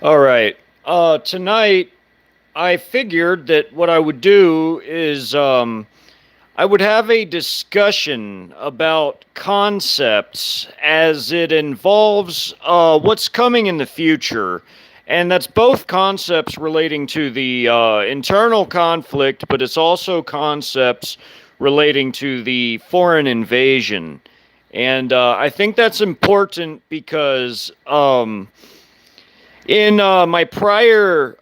All right. Tonight, I figured that what I would do is I would have a discussion about concepts as it involves what's coming in the future. And that's both concepts relating to the internal conflict, but it's also concepts relating to the foreign invasion. And I think that's important because in my prior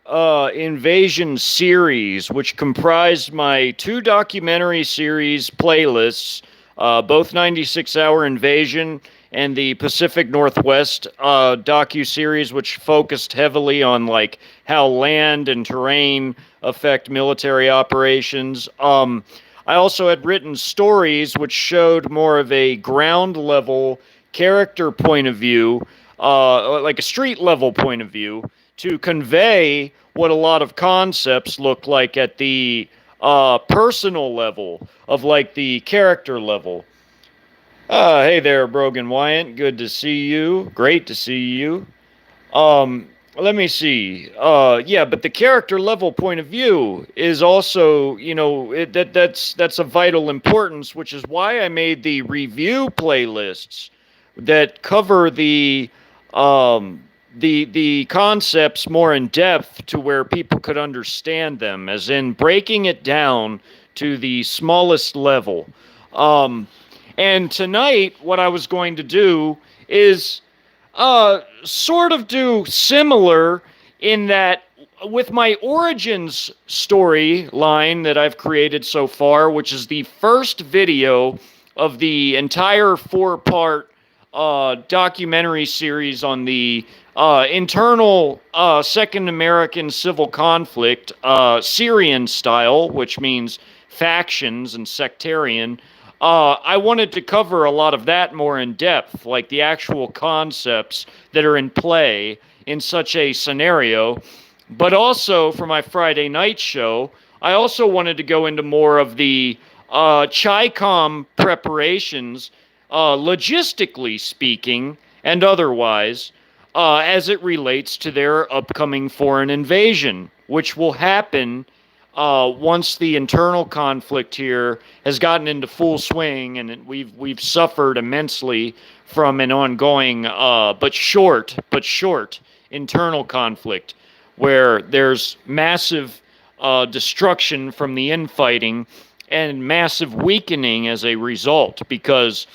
invasion series, which comprised my two documentary series playlists, both 96 Hour Invasion and the Pacific Northwest docu-series, which focused heavily on like how land and terrain affect military operations. I also had written stories which showed more of a ground level character point of view, like a street level point of view, to convey what a lot of concepts look like at the personal level of like the character level. Hey there, Brogan Wyant. Good to see you. Great to see you. Let me see. Yeah, but the character level point of view is also, that's a vital importance, which is why I made the review playlists that cover um, the concepts more in depth to where people could understand them, as in breaking it down to the smallest level. Um, and tonight, what I was going to do is sort of do similar in that with my origins storyline that I've created so far, which is the first video of the entire four-part documentary series on the internal Second American civil conflict, Syrian style, which means factions and sectarian. I wanted to cover a lot of that more in depth, like the actual concepts that are in play in such a scenario. But also for my Friday night show, I also wanted to go into more of the CHICOM preparations, logistically speaking and otherwise, as it relates to their upcoming foreign invasion, which will happen once the internal conflict here has gotten into full swing, and we've suffered immensely from an ongoing but short internal conflict, where there's massive destruction from the infighting and massive weakening as a result, because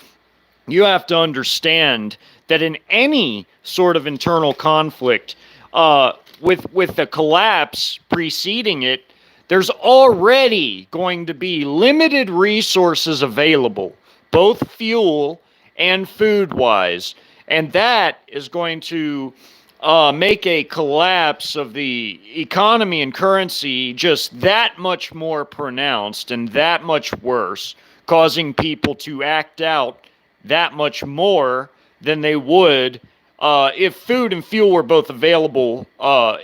you have to understand that in any sort of internal conflict, with the collapse preceding it, there's already going to be limited resources available, both fuel and food wise. And that is going to make a collapse of the economy and currency just that much more pronounced and that much worse, causing people to act out that much more than they would if food and fuel were both available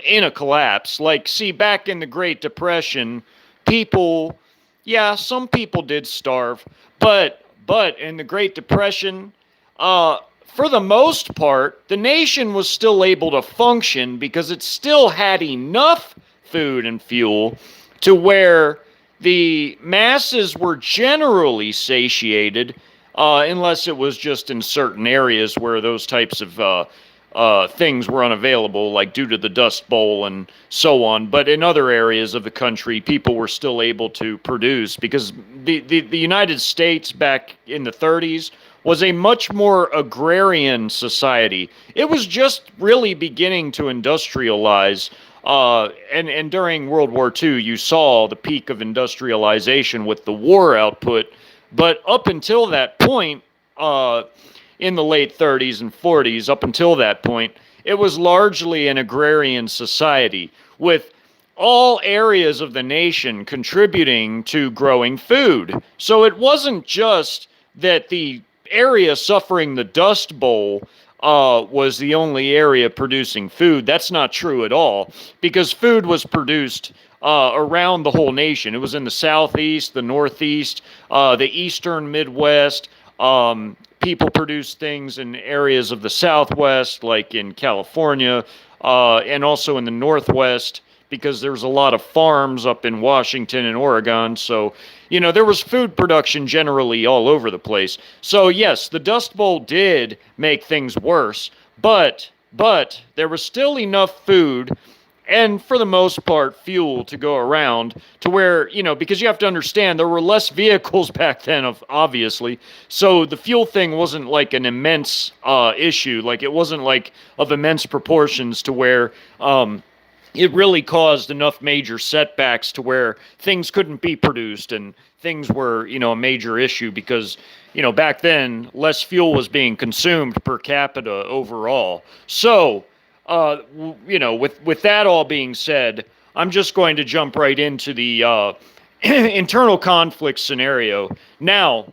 in a collapse. Like, see, back in the Great Depression, people, yeah, some people did starve, but in the Great Depression, for the most part, the nation was still able to function because it still had enough food and fuel to where the masses were generally satiated, unless it was just in certain areas where those types of things were unavailable, like due to the Dust Bowl and so on. But in other areas of the country, people were still able to produce because the United States back in the 30s was a much more agrarian society. It was just really beginning to industrialize. And during World War II, you saw the peak of industrialization with the war output. But up until that point, in the late 30s and 40s, up until that point, it was largely an agrarian society with all areas of the nation contributing to growing food. So it wasn't just that the area suffering the Dust Bowl was the only area producing food. That's not true at all, because food was produced around the whole nation. It was in the southeast, the northeast, the eastern Midwest, people produced things in areas of the Southwest, like in California, and also in the Northwest, because there's a lot of farms up in Washington and Oregon. So, there was food production generally all over the place. So, yes, the Dust Bowl did make things worse, but there was still enough food and for the most part fuel to go around to where, because you have to understand there were less vehicles back then, obviously, so the fuel thing wasn't like an immense issue. Like, it wasn't like of immense proportions to where it really caused enough major setbacks to where things couldn't be produced and things were, a major issue because, back then less fuel was being consumed per capita overall. So, with that all being said, I'm just going to jump right into the internal conflict scenario. Now,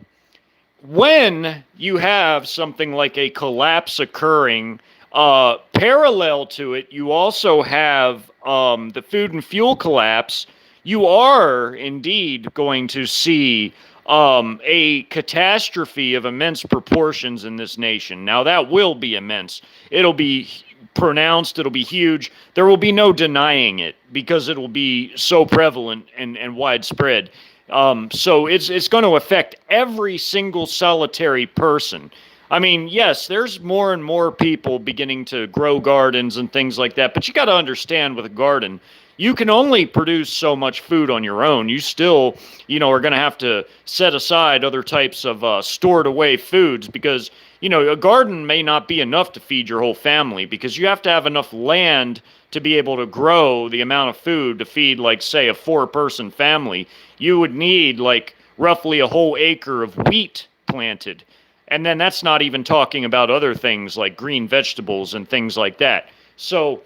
when you have something like a collapse occurring, parallel to it, you also have the food and fuel collapse. You are indeed going to see a catastrophe of immense proportions in this nation. Now, that will be immense. It'll be pronounced. It'll be huge. There will be no denying it because it will be so prevalent and widespread. So it's going to affect every single solitary person. I mean, yes, there's more and more people beginning to grow gardens and things like that, but you got to understand with a garden, you can only produce so much food on your own. You still, are going to have to set aside other types of stored away foods because, a garden may not be enough to feed your whole family because you have to have enough land to be able to grow the amount of food to feed, like, say, a 4-person family. You would need, like, roughly a whole acre of wheat planted. And then that's not even talking about other things like green vegetables and things like that. So,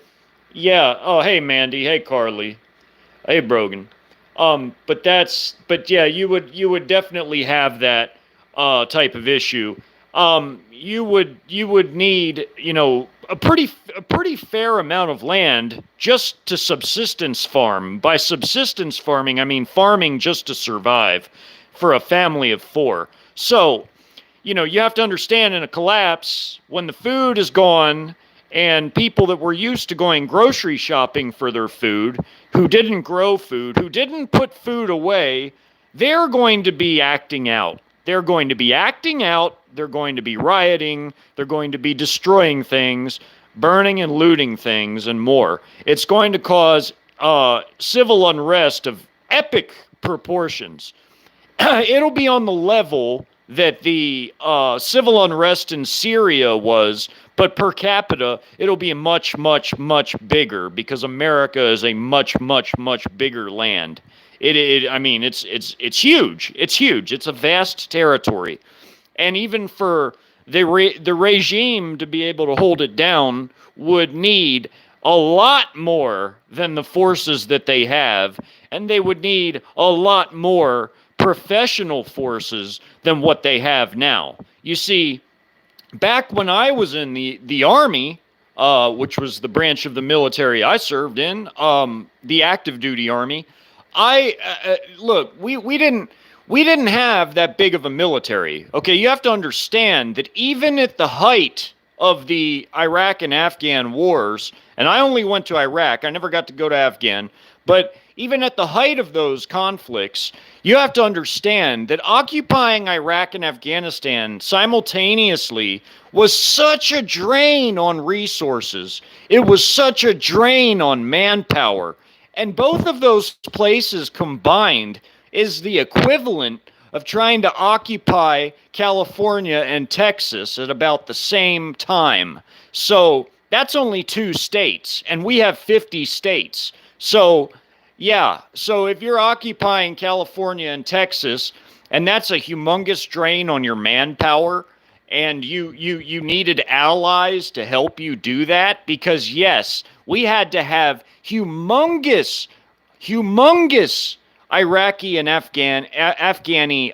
yeah. Oh, hey, Mandy. Hey, Carly. Hey, Brogan. But yeah, you would definitely have that type of issue. You would need, a pretty fair amount of land just to subsistence farm. By subsistence farming, I mean farming just to survive for a family of 4. So, you have to understand in a collapse, when the food is gone and people that were used to going grocery shopping for their food, who didn't grow food, who didn't put food away, they're going to be acting out. They're going to be acting out. They're going to be rioting. They're going to be destroying things, burning and looting things, and more. It's going to cause civil unrest of epic proportions. It'll be on the level that the civil unrest in Syria was, but per capita, it'll be much, much, much bigger because America is a much, much, much bigger land. It's huge. It's huge. It's a vast territory, and even for the regime to be able to hold it down would need a lot more than the forces that they have, and they would need a lot more professional forces than what they have now. You see, back when I was in the Army, which was the branch of the military I served in, the active duty Army, look, we didn't have that big of a military. Okay, you have to understand that even at the height of the Iraq and Afghan wars, and I only went to Iraq, I never got to go to Afghan, but even at the height of those conflicts, you have to understand that occupying Iraq and Afghanistan simultaneously was such a drain on resources. It was such a drain on manpower. And both of those places combined is the equivalent of trying to occupy California and Texas at about the same time. So that's only 2 states, and we have 50 states. So, yeah, so if you're occupying California and Texas, and that's a humongous drain on your manpower, and you needed allies to help you do that, because yes, we had to have humongous Iraqi and Afghani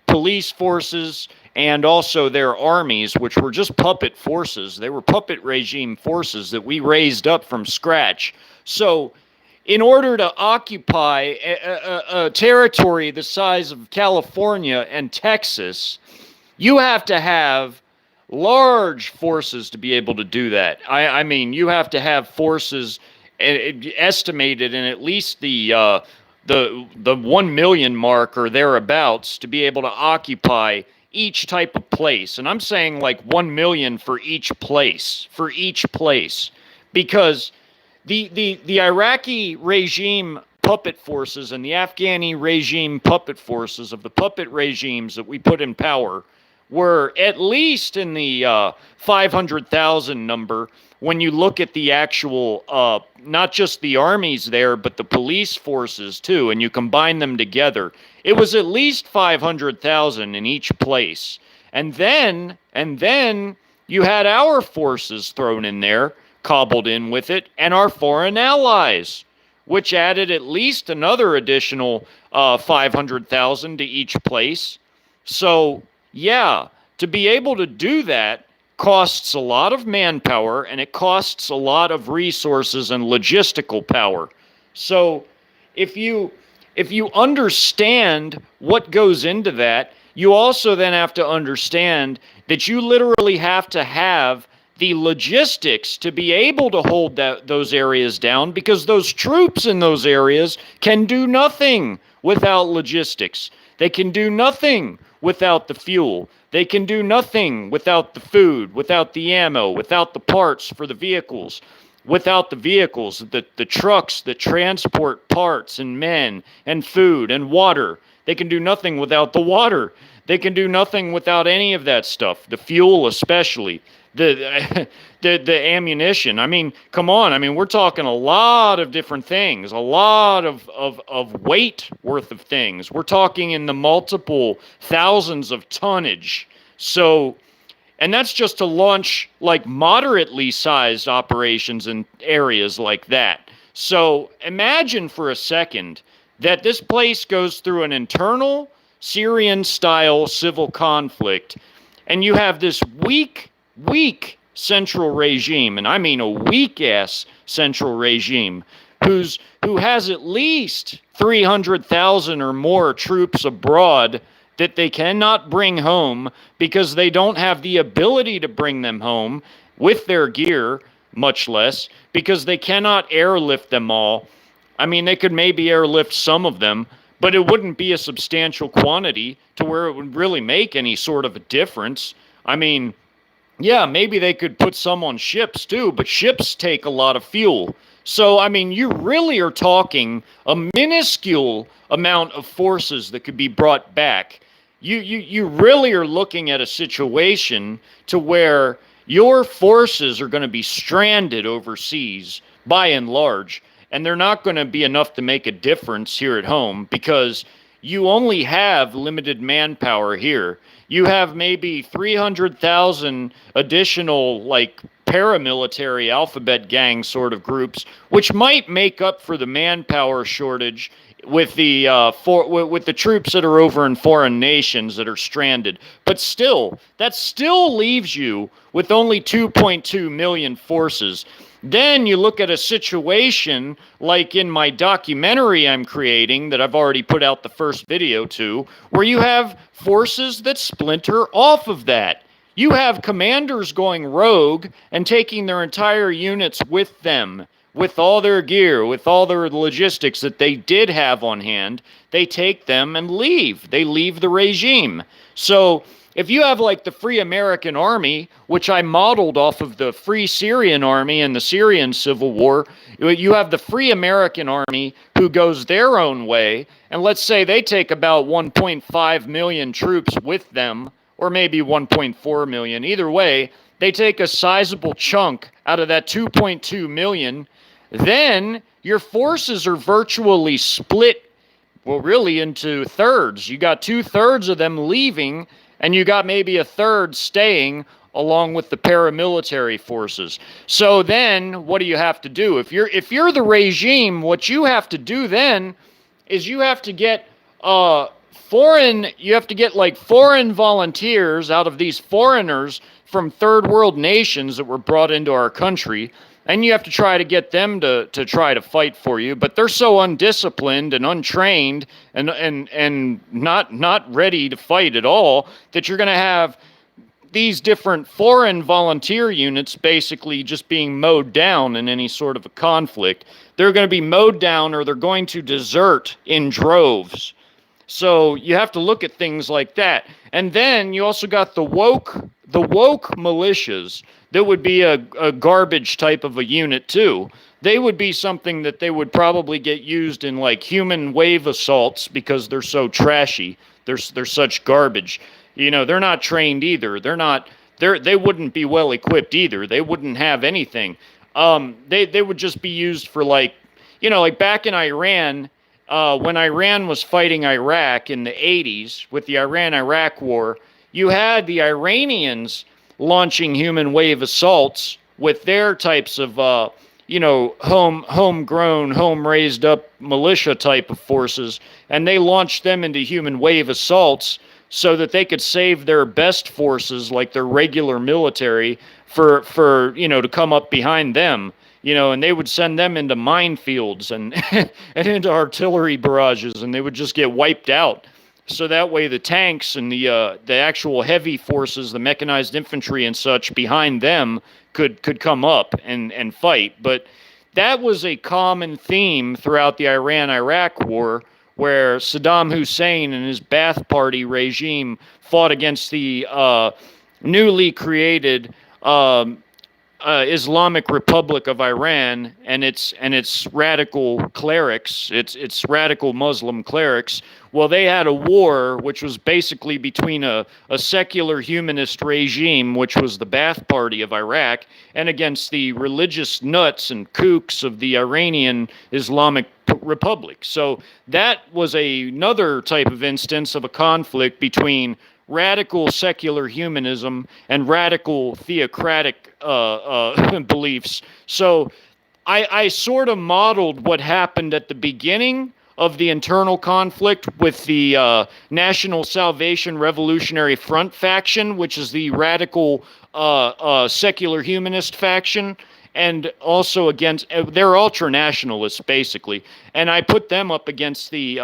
police forces, and also their armies, which were just puppet forces. They were puppet regime forces that we raised up from scratch. So in order to occupy a territory the size of California and Texas, You have to have large forces to be able to do that. I mean, you have to have forces estimated in at least the 1 million mark or thereabouts to be able to occupy each type of place. And I'm saying like 1 million for each place, because the Iraqi regime puppet forces and the Afghani regime puppet forces of the puppet regimes that we put in power were at least in the 500,000 number when you look at the actual, not just the armies there, but the police forces too, and you combine them together. It was at least 500,000 in each place. And then you had our forces thrown in there, cobbled in with it, and our foreign allies, which added at least another additional 500,000 to each place. So, yeah, to be able to do that costs a lot of manpower, and it costs a lot of resources and logistical power. So, if you understand what goes into that, you also then have to understand that you literally have to have the logistics to be able to hold those areas down, because those troops in those areas can do nothing without logistics. They can do nothing without the fuel. They can do nothing without the food, without the ammo, without the parts for the vehicles. Without the vehicles, the trucks that transport parts and men and food and water. They can do nothing without the water. They can do nothing without any of that stuff, the fuel especially, the the ammunition. I mean, come on. I mean, we're talking a lot of different things, a lot of weight worth of things. We're talking in the multiple thousands of tonnage. So, and that's just to launch like moderately sized operations in areas like that. So imagine for a second that this place goes through an internal Syrian style civil conflict, and you have this weak central regime, and I mean a weak ass central regime, who has at least 300,000 or more troops abroad that they cannot bring home because they don't have the ability to bring them home with their gear, much less because they cannot airlift them all. I mean, they could maybe airlift some of them, but it wouldn't be a substantial quantity to where it would really make any sort of a difference. I mean, yeah, maybe they could put some on ships too, but ships take a lot of fuel. So, I mean, you really are talking a minuscule amount of forces that could be brought back. You really are looking at a situation to where your forces are going to be stranded overseas by and large, and they're not going to be enough to make a difference here at home because you only have limited manpower here. You have maybe 300,000 additional, like, paramilitary alphabet gang sort of groups, which might make up for the manpower shortage with with the troops that are over in foreign nations that are stranded. But still, that still leaves you with only 2.2 million forces. Then you look at a situation like in my documentary I'm creating that I've already put out the first video to, where you have forces that splinter off of that. You have commanders going rogue and taking their entire units with them, with all their gear, with all their logistics that they did have on hand. They take them and leave. They leave the regime. So if you have like the Free American Army, which I modeled off of the Free Syrian Army in the Syrian Civil War, you have the Free American Army who goes their own way, and let's say they take about 1.5 million troops with them, or maybe 1.4 million. Either way, they take a sizable chunk out of that 2.2 million. Then your forces are virtually split, well, really into thirds. You got 2/3 of them leaving, and you got maybe a third staying along with the paramilitary forces. So then what do you have to do? If you're the regime, what you have to do then is you have to get foreign volunteers out of these foreigners from third world nations that were brought into our country, and you have to try to get them to try to fight for you, but they're so undisciplined and untrained and not ready to fight at all that you're going to have these different foreign volunteer units basically just being mowed down in any sort of a conflict. They're going to be mowed down, or they're going to desert in droves. So you have to look at things like that. And then you also got the woke militias that would be a garbage type of a unit too. They would be something that they would probably get used in like human wave assaults because they're so trashy. They're such garbage. You know, they're not trained either. They wouldn't be well equipped either. They wouldn't have anything. They would just be used for like, you know, like back in Iran, when Iran was fighting Iraq in the 80s with the Iran-Iraq war, you had the Iranians launching human wave assaults with their types of, homegrown, home-raised up militia type of forces, and they launched them into human wave assaults so that they could save their best forces, like their regular military, for to come up behind them. And they would send them into minefields and and into artillery barrages, and they would just get wiped out. So that way, the tanks and the actual heavy forces, the mechanized infantry and such behind them could come up and fight. But that was a common theme throughout the Iran-Iraq war, where Saddam Hussein and his Ba'ath Party regime fought against the newly created Islamic Republic of Iran and its radical clerics, its radical Muslim clerics. Well, they had a war which was basically between a secular humanist regime, which was the Ba'ath Party of Iraq, and against the religious nuts and kooks of the Iranian Islamic Republic. So that was another type of instance of a conflict between radical secular humanism and radical theocratic beliefs. So I sort of modeled what happened at the beginning of the internal conflict with the National Salvation Revolutionary Front faction, which is the radical secular humanist faction, and also against, they're ultra-nationalists, basically. And I put them up against the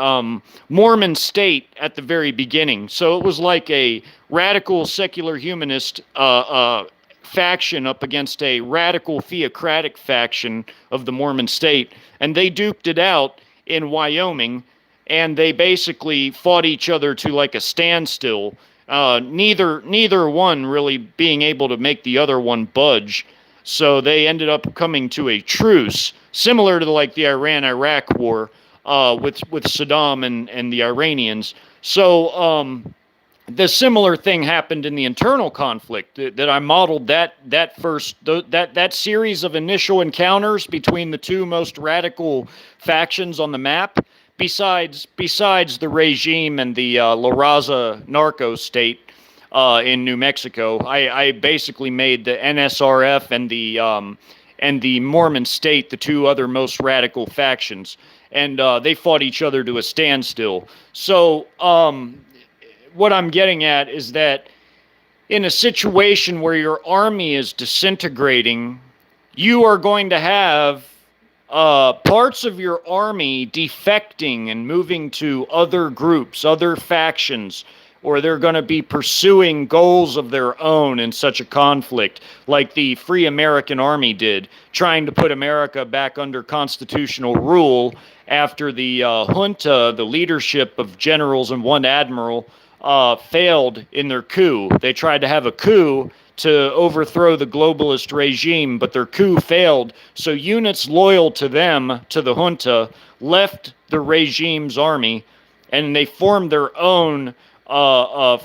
Mormon state at the very beginning. So it was like a radical secular humanist faction up against a radical theocratic faction of the Mormon state. And they duked it out in Wyoming, and they basically fought each other to like a standstill. Neither one really being able to make the other one budge. So they ended up coming to a truce, similar to like the Iran-Iraq war with Saddam and the Iranians. So the similar thing happened in the internal conflict that I modeled that series of initial encounters between the two most radical factions on the map, besides the regime and the La Raza narco state. In New Mexico, I basically made the NSRF and the Mormon state the two other most radical factions, and they fought each other to a standstill. So what I'm getting at is that in a situation where your army is disintegrating, you are going to have parts of your army defecting and moving to other groups, other factions, or they're going to be pursuing goals of their own in such a conflict, like the Free American Army did, trying to put America back under constitutional rule after the junta, the leadership of generals and one admiral, failed in their coup. They tried to have a coup to overthrow the globalist regime, but their coup failed. So units loyal to them, to the junta, left the regime's army, and they formed their own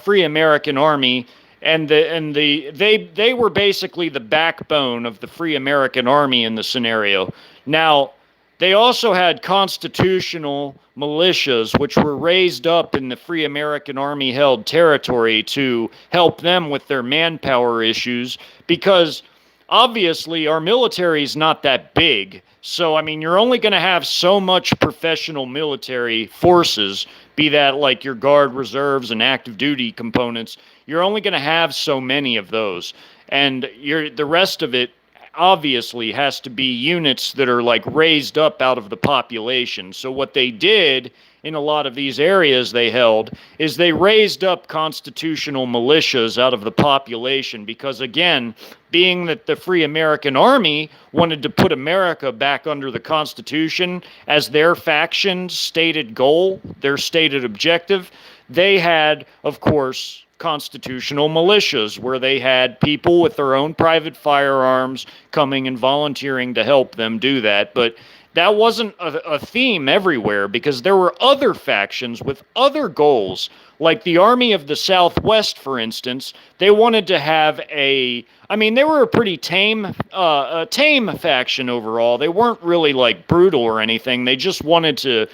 Free American Army, and they were basically the backbone of the Free American Army in the scenario. Now, they also had constitutional militias, which were raised up in the Free American Army held territory to help them with their manpower issues, because obviously our military is not that big. So, I mean, you're only going to have so much professional military forces, be that like your Guard reserves and active duty components. You're only going to have so many of those. and the rest of it obviously has to be units that are like raised up out of the population. So what they did in a lot of these areas they held is they raised up constitutional militias out of the population because, again, being that the Free American Army wanted to put America back under the Constitution as their faction's stated goal, their stated objective, they had, of course, constitutional militias where they had people with their own private firearms coming and volunteering to help them do that. But that wasn't a theme everywhere because there were other factions with other goals, like the Army of the Southwest, for instance. They wanted to have they were a pretty tame faction overall. They weren't really like brutal or anything. They just wanted to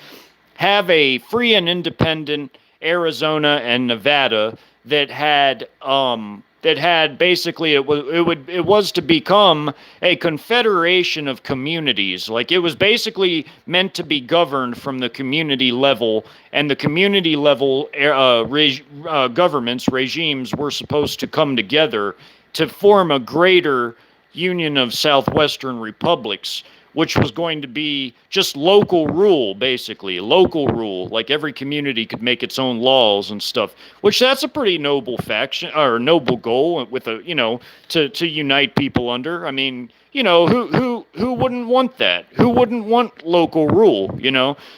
have a free and independent Arizona and Nevada that had basically it was to become a confederation of communities. Like it was basically meant to be governed from the community level, and the community level governments regimes were supposed to come together to form a greater union of southwestern republics, which was going to be just local rule, basically. Local rule. Like every community could make its own laws and stuff, which that's a pretty noble faction or noble goal with to unite people under. I mean, who wouldn't want that? Who wouldn't want local rule?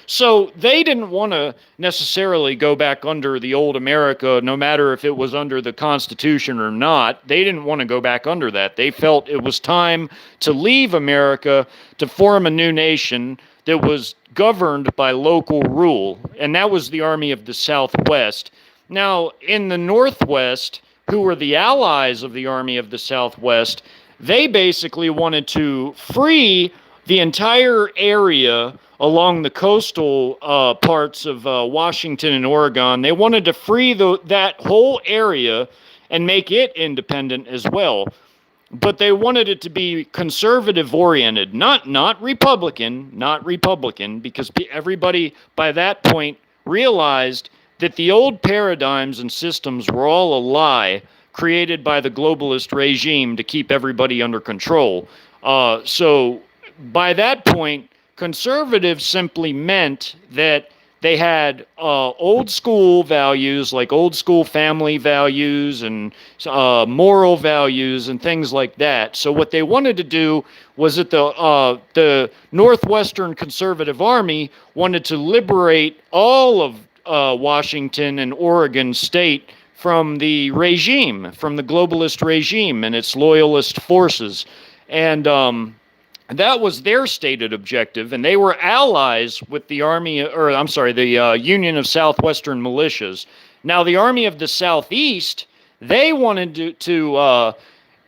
So they didn't want to necessarily go back under the old America, no matter if it was under the Constitution or not. They didn't want to go back under that. They felt it was time to leave America to form a new nation that was governed by local rule, and that was the Army of the Southwest. Now, in the Northwest, who were the allies of the Army of the Southwest, they basically wanted to free the entire area along the coastal parts of Washington and Oregon. They wanted to free that whole area and make it independent as well. But they wanted it to be conservative oriented, not Republican, because everybody by that point realized that the old paradigms and systems were all a lie created by the globalist regime to keep everybody under control. So by that point, conservative simply meant that they had old school values, like old school family values and moral values and things like that. So what they wanted to do was that the Northwestern Conservative Army wanted to liberate all of Washington and Oregon state from the regime, from the globalist regime and its loyalist forces. And that was their stated objective, and they were allies with the the Union of Southwestern Militias. Now, the Army of the Southeast, they wanted to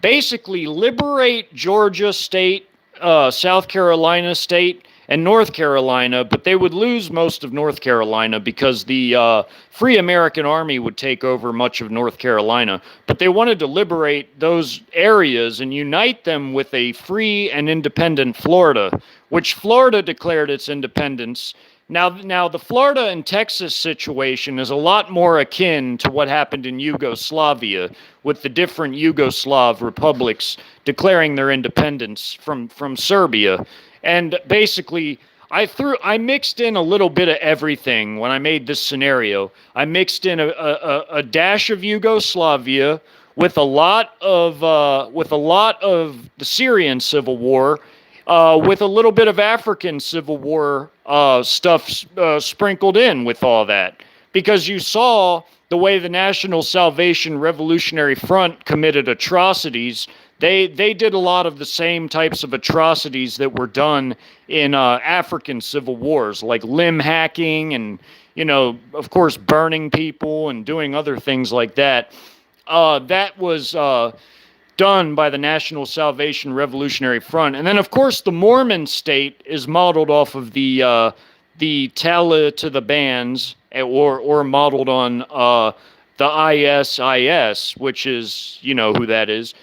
basically liberate Georgia state, South Carolina state, and North Carolina, but they would lose most of North Carolina because the Free American Army would take over much of North Carolina. But they wanted to liberate those areas and unite them with a free and independent Florida, which Florida declared its independence. Now, the Florida and Texas situation is a lot more akin to what happened in Yugoslavia, with the different Yugoslav republics declaring their independence from Serbia. And basically, I mixed in a little bit of everything when I made this scenario. I mixed in a dash of Yugoslavia with a lot of the Syrian civil war, with a little bit of African civil war stuff sprinkled in with all that, because you saw the way the National Salvation Revolutionary Front committed atrocities. They did a lot of the same types of atrocities that were done in African civil wars, like limb hacking and, of course, burning people and doing other things like that. That was done by the National Salvation Revolutionary Front. And then, of course, the Mormon state is modeled off of the Taliban's, or modeled on the ISIS, which is, who that is.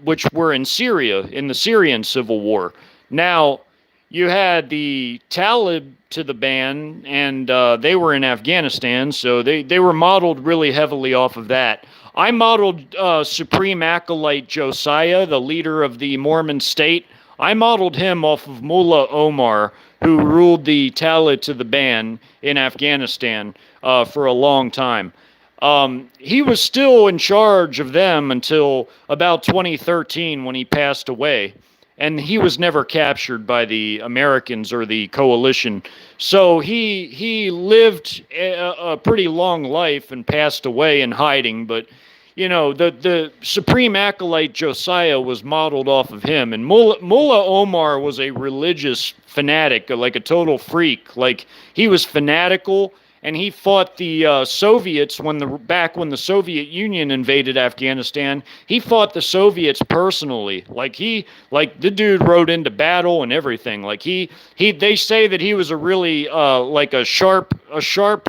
Which were in Syria, in the Syrian civil war. Now, you had the Taliban, and they were in Afghanistan, so they were modeled really heavily off of that. I modeled Supreme Acolyte Josiah, the leader of the Mormon state. I modeled him off of Mullah Omar, who ruled the Talit of the Ban in Afghanistan for a long time. He was still in charge of them until about 2013 when he passed away. And he was never captured by the Americans or the coalition. So he lived a pretty long life and passed away in hiding. But the supreme acolyte Josiah was modeled off of him, and Mullah Omar was a religious fanatic, like a total freak. Like he was fanatical, and he fought the Soviets back when the Soviet Union invaded Afghanistan. He fought the Soviets personally. Like the dude rode into battle and everything. Like they say that he was a really like a sharp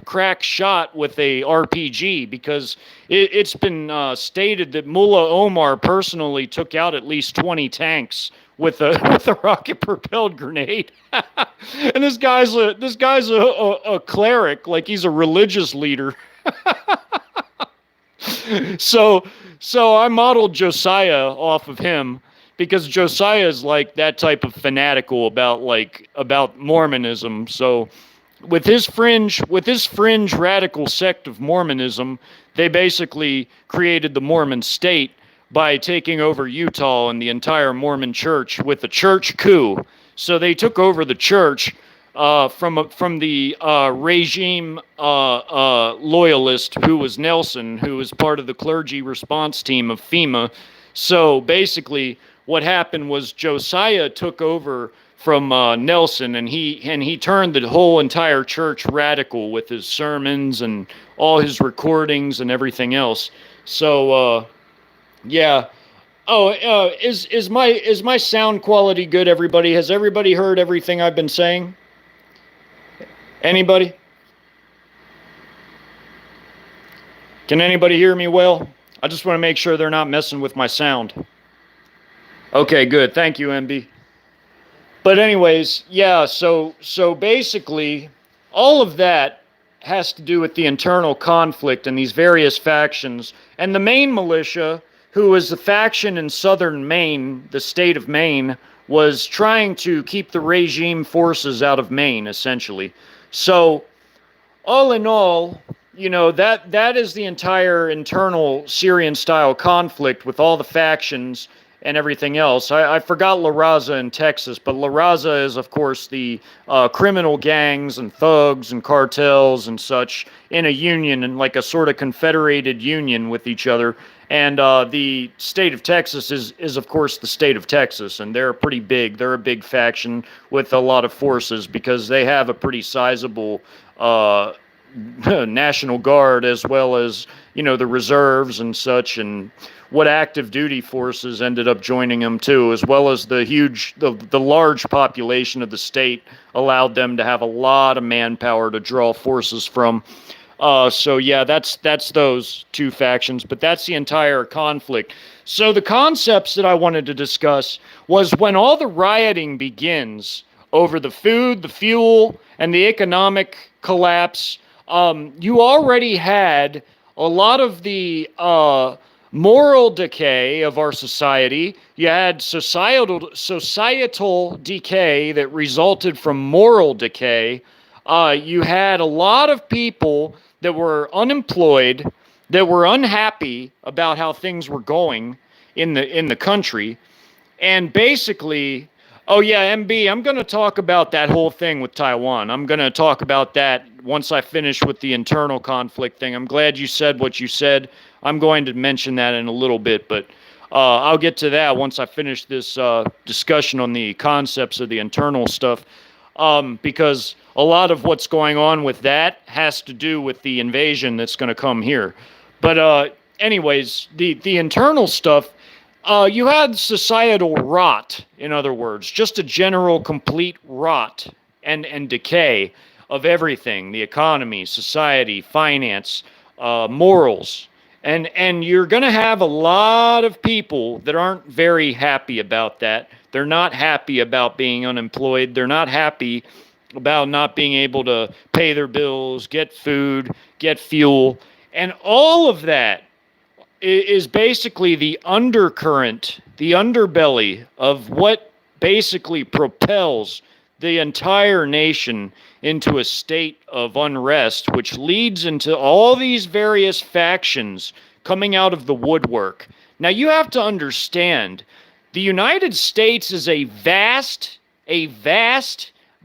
crack shot with a RPG, because it's been stated that Mullah Omar personally took out at least 20 tanks with a with a rocket propelled grenade. And this guy's a cleric, like he's a religious leader. so I modeled Josiah off of him, because Josiah is like that type of fanatical about Mormonism. So with his fringe radical sect of Mormonism, they basically created the Mormon state by taking over Utah and the entire Mormon church with a church coup. So they took over the church from the regime loyalist, who was Nelson, who was part of the clergy response team of FEMA. So basically, what happened was Josiah took over from Nelson, and he turned the whole entire church radical with his sermons and all his recordings and everything else. So yeah. Oh, is my sound quality good, everybody? Has everybody heard everything I've been saying? Anybody? Can anybody hear me well? I just want to make sure they're not messing with my sound. Okay, good. Thank you, MB. But anyways, yeah, so basically all of that has to do with the internal conflict in these various factions. And the Maine militia, who was the faction in southern Maine, the state of Maine, was trying to keep the regime forces out of Maine, essentially. So all in all, that is the entire internal Syrian-style conflict with all the factions and everything else. I forgot La Raza in Texas, but La Raza is, of course, the criminal gangs and thugs and cartels and such in a union, and like a sort of confederated union with each other. And the state of Texas is, of course, the state of Texas, and they're pretty big. They're a big faction with a lot of forces, because they have a pretty sizable National Guard, as well as, the reserves and such, and what active duty forces ended up joining them too, as well as the large population of the state allowed them to have a lot of manpower to draw forces from. So yeah, that's those two factions, but that's the entire conflict. So the concepts that I wanted to discuss was, when all the rioting begins over the food, the fuel, and the economic collapse, you already had a lot of the moral decay of our society. You had societal decay that resulted from moral decay. You had a lot of people that were unemployed, that were unhappy about how things were going in the country, and basically, oh yeah, MB, I'm going to talk about that whole thing with Taiwan. I'm going to talk about that once I finish with the internal conflict thing. I'm glad you said what you said. I'm going to mention that in a little bit, but I'll get to that once I finish this discussion on the concepts of the internal stuff, because a lot of what's going on with that has to do with the invasion that's going to come here. But anyways, the internal stuff, you had societal rot, in other words, just a general complete rot and decay of everything: the economy, society, finance, morals. And you're going to have a lot of people that aren't very happy about that. They're not happy about being unemployed. They're not happy about not being able to pay their bills, get food, get fuel. And all of that is basically the undercurrent, the underbelly of what basically propels the entire nation into a state of unrest, which leads into all these various factions coming out of the woodwork. Now, you have to understand the United States is a vast,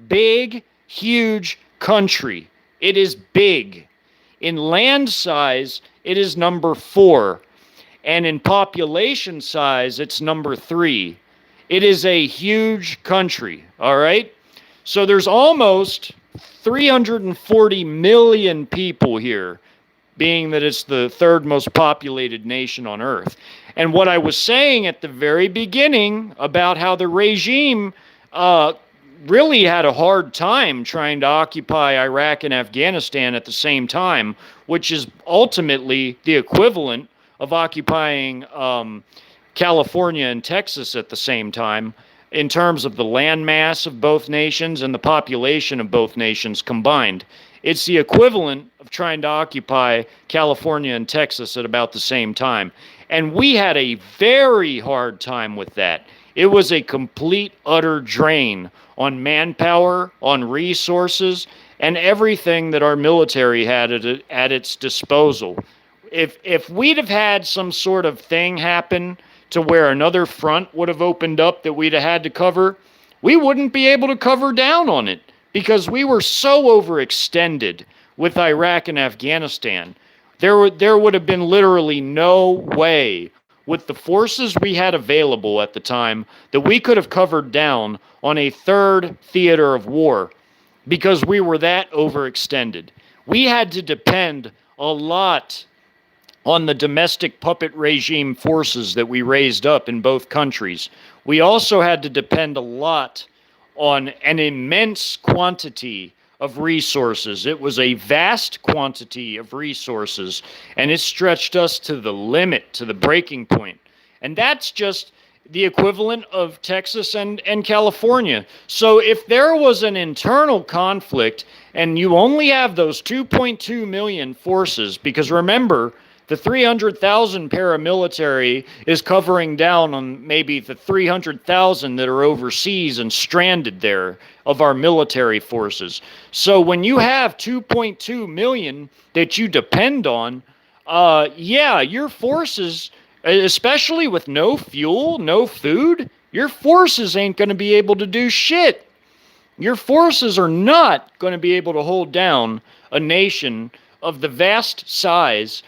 big, huge country. It is big. In land size, it is number 4. And in population size, it's number 3. It is a huge country, all right? So there's almost 340 million people here, being that it's the third most populated nation on Earth. And what I was saying at the very beginning about how the regime really had a hard time trying to occupy Iraq and Afghanistan at the same time, which is ultimately the equivalent of occupying California and Texas at the same time in terms of the land mass of both nations and the population of both nations combined. It's the equivalent of trying to occupy California and Texas at about the same time. And we had a very hard time with that. It was a complete, utter drain on manpower, on resources, and everything that our military had at its disposal. If we'd have had some sort of thing happen to where another front would have opened up that we'd have had to cover, we wouldn't be able to cover down on it because we were so overextended with Iraq and Afghanistan. There would have been literally no way with the forces we had available at the time that we could have covered down on a third theater of war because we were that overextended. We had to depend a lot on the domestic puppet regime forces that we raised up in both countries. We also had to depend a lot on an immense quantity of resources. It was a vast quantity of resources, and it stretched us to the limit, to the breaking point. And that's just the equivalent of Texas and California. So if there was an internal conflict and you only have those 2.2 million forces, because remember, the 300,000 paramilitary is covering down on maybe the 300,000 that are overseas and stranded there of our military forces. So when you have 2.2 million that you depend on, your forces, especially with no fuel, no food, your forces ain't going to be able to do shit. Your forces are not going to be able to hold down a nation of the vast size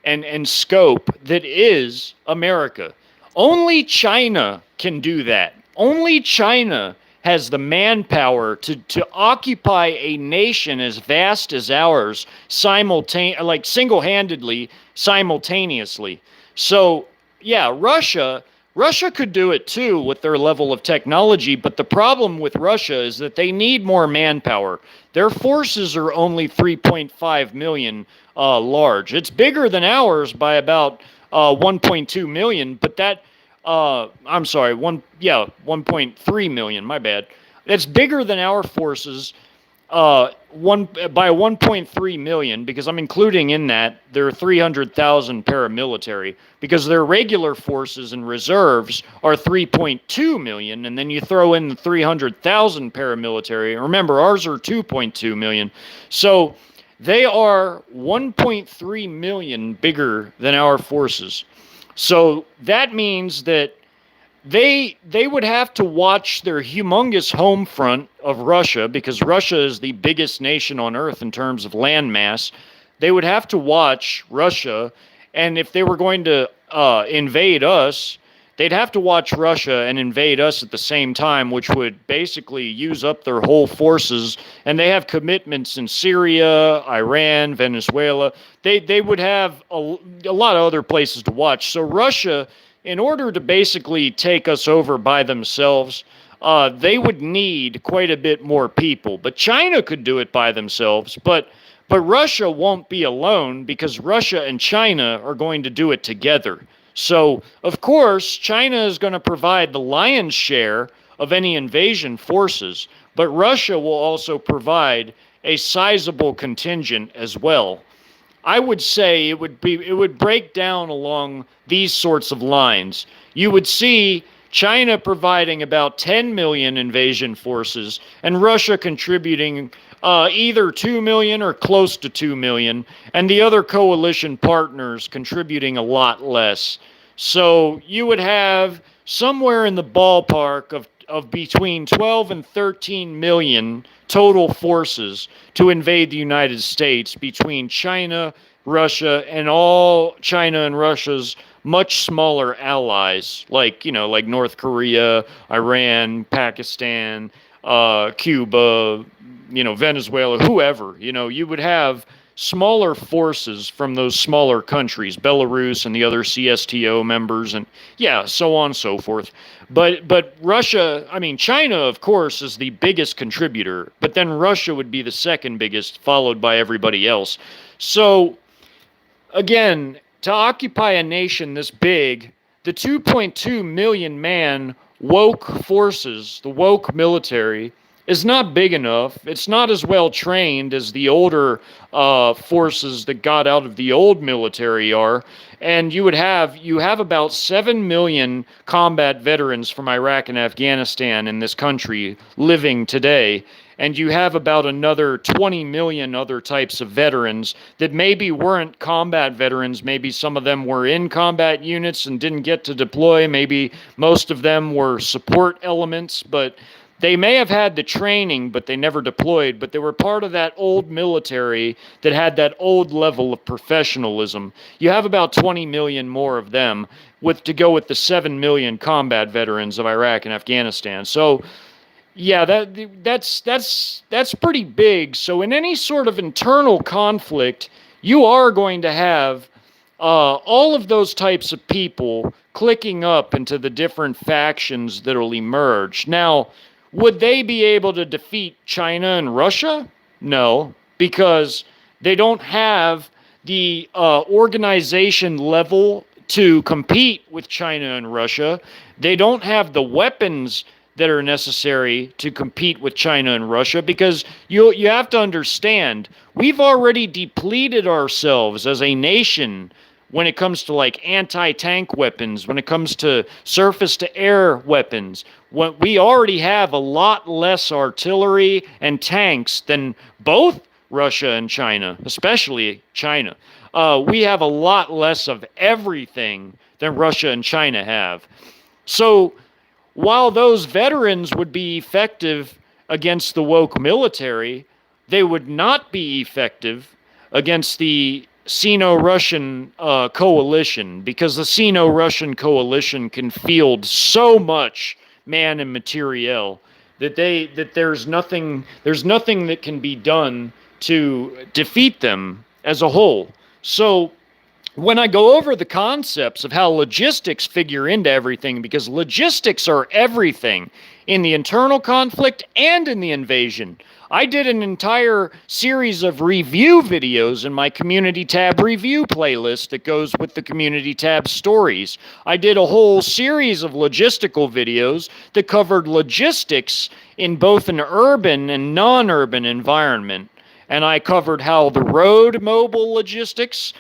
and scope that is America. Only China can do that. Only China has the manpower to occupy a nation as vast as ours single-handedly, simultaneously. So, yeah, Russia could do it too with their level of technology, but the problem with Russia is that they need more manpower. Their forces are only 3.5 million large. It's bigger than ours by about 1.2 million, but that, 1.3 million, my bad. It's bigger than our forces by 1.3 million, because I'm including in that their 300,000 paramilitary, because their regular forces and reserves are 3.2 million, and then you throw in the 300,000 paramilitary. Remember, ours are 2.2 million. So they are 1.3 million bigger than our forces. So that means that they would have to watch their humongous home front of Russia, because Russia is the biggest nation on earth in terms of land mass. They would have to watch Russia, and if they were going to invade us, they'd have to watch Russia and invade us at the same time, which would basically use up their whole forces. And they have commitments in Syria, Iran, Venezuela. They would have a lot of other places to watch. So Russia, in order to basically take us over by themselves, they would need quite a bit more people. But China could do it by themselves, but Russia won't be alone, because Russia and China are going to do it together. So, of course, China is going to provide the lion's share of any invasion forces, but Russia will also provide a sizable contingent as well. I would say it would break down along these sorts of lines. You would see China providing about 10 million invasion forces and Russia contributing either 2 million or close to 2 million, and the other coalition partners contributing a lot less. So you would have somewhere in the ballpark of between 12 and 13 million total forces to invade the United States between China, Russia, and all China and Russia's much smaller allies, like, like North Korea, Iran, Pakistan, Cuba, Venezuela, whoever. You would have smaller forces from those smaller countries, Belarus and the other CSTO members, and yeah, so on and so forth. But Russia, I mean, China, of course, is the biggest contributor, but then Russia would be the second biggest, followed by everybody else. So again, to occupy a nation this big, the 2.2 million man woke forces, the woke military, is not big enough. It's not as well trained as the older forces that got out of the old military are. And you have about 7 million combat veterans from Iraq and Afghanistan in this country living today. And you have about another 20 million other types of veterans that maybe weren't combat veterans. Maybe some of them were in combat units and didn't get to deploy. Maybe most of them were support elements, but they may have had the training, but they never deployed. But they were part of that old military that had that old level of professionalism. You have about 20 million more of them to go with the 7 million combat veterans of Iraq and Afghanistan. So yeah, that's pretty big. So in any sort of internal conflict, you are going to have all of those types of people clicking up into the different factions that will emerge. Now, would they be able to defeat China and Russia? No, because they don't have the organization level to compete with China and Russia. They don't have the weapons that are necessary to compete with China and Russia, because you have to understand, we've already depleted ourselves as a nation when it comes to like anti-tank weapons, when it comes to surface-to-air weapons. We already have a lot less artillery and tanks than both Russia and China, especially China. We have a lot less of everything than Russia and China have. So while those veterans would be effective against the woke military, they would not be effective against the Sino-Russian coalition, because the Sino-Russian coalition can field so much man and materiel that there's nothing that can be done to defeat them as a whole. So when I go over the concepts of how logistics figure into everything, because logistics are everything in the internal conflict and in the invasion. I did an entire series of review videos in my community tab review playlist that goes with the community tab stories. I did a whole series of logistical videos that covered logistics in both an urban and non-urban environment. And I covered how the road mobile logistics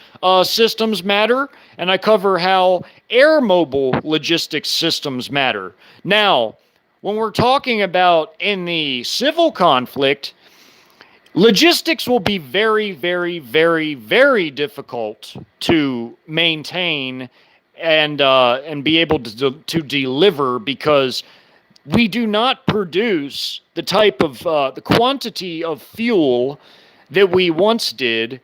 systems matter, and I cover how air mobile logistics systems matter. Now, when we're talking about in the civil conflict, logistics will be very, very, very, very difficult to maintain and be able to deliver, because we do not produce the type of the quantity of fuel that we once did,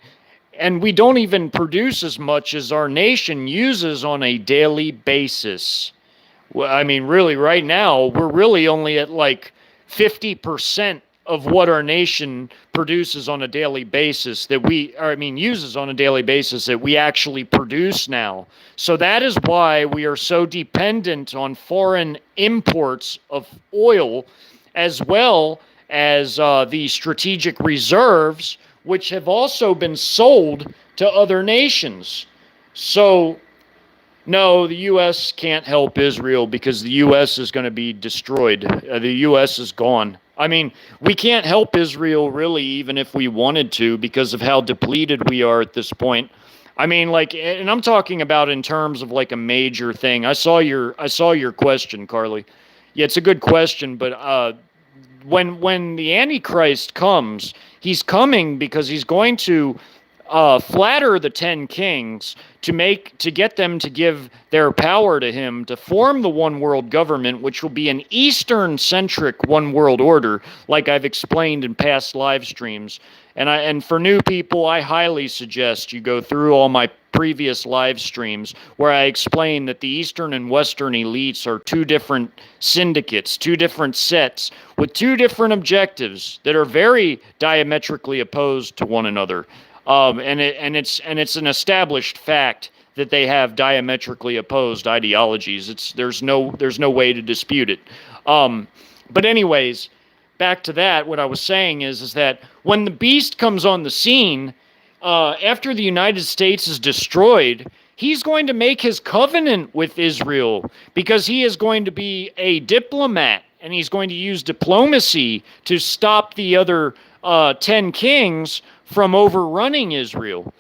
and we don't even produce as much as our nation uses on a daily basis. Well, I mean, really, right now, we're really only at like 50% of what our nation produces on a daily basis uses on a daily basis that we actually produce now. So that is why we are so dependent on foreign imports of oil, as well as the strategic reserves, which have also been sold to other nations. So No, the U.S. can't help Israel because the U.S. is going to be destroyed. The U.S. is gone. I mean, we can't help Israel really, even if we wanted to, because of how depleted we are at this point. I mean, like, and I'm talking about in terms of like a major thing. I saw your question, Carly. Yeah, it's a good question, but when the Antichrist comes, he's coming because he's going to flatter the 10 kings to get them to give their power to him to form the one world government, which will be an Eastern centric one world order, like I've explained in past live streams. And for new people, I highly suggest you go through all my previous live streams where I explain that the Eastern and Western elites are two different syndicates, two different sets with two different objectives that are very diametrically opposed to one another. And it's an established fact that they have diametrically opposed ideologies. There's no way to dispute it. But anyways, back to that. What I was saying is that when the beast comes on the scene, after the United States is destroyed, he's going to make his covenant with Israel because he is going to be a diplomat and he's going to use diplomacy to stop the other 10 kings from overrunning Israel.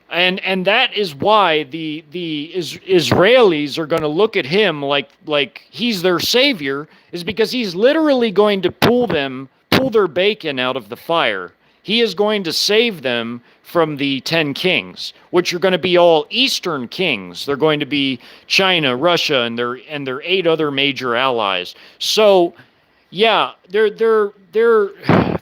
And that is why the Israelis are going to look at him like he's their savior, is because he's literally going to pull their bacon out of the fire. He is going to save them from the 10 kings, which are going to be all Eastern kings. They're going to be China, Russia, and their 8 other major allies. So, yeah, the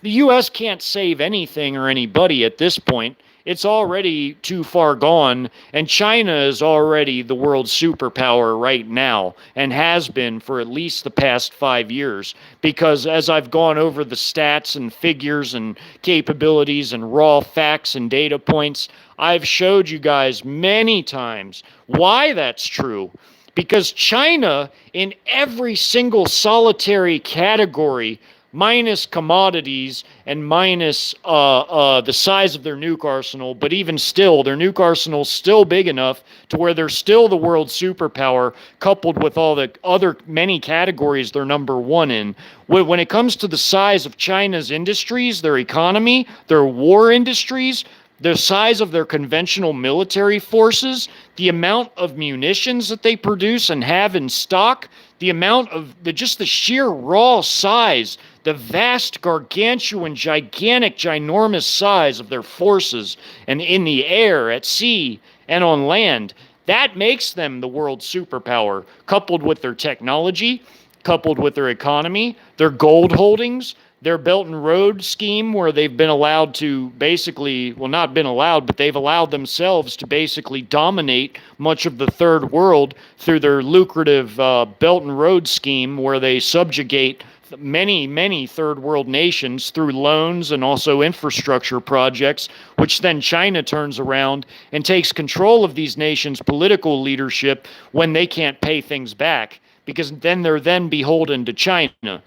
U.S. can't save anything or anybody at this point. It's already too far gone, and China is already the world superpower right now and has been for at least the past 5 years. Because as I've gone over the stats and figures and capabilities and raw facts and data points, I've showed you guys many times why that's true. Because China, in every single solitary category, minus commodities and minus the size of their nuke arsenal, but even still, their nuke arsenal is still big enough to where they're still the world superpower, coupled with all the other many categories they're number one in. When it comes to the size of China's industries, their economy, their war industries, the size of their conventional military forces, the amount of munitions that they produce and have in stock, the amount of just the sheer raw size, the vast, gargantuan, gigantic, ginormous size of their forces, and in the air, at sea, and on land, that makes them the world superpower, coupled with their technology, coupled with their economy, their gold holdings, their Belt and Road scheme, where they've been allowed to basically, well, not been allowed, but they've allowed themselves to basically dominate much of the third world through their lucrative Belt and Road scheme, where they subjugate many, many third world nations through loans and also infrastructure projects, which then China turns around and takes control of these nations' political leadership when they can't pay things back, because then they're then beholden to China.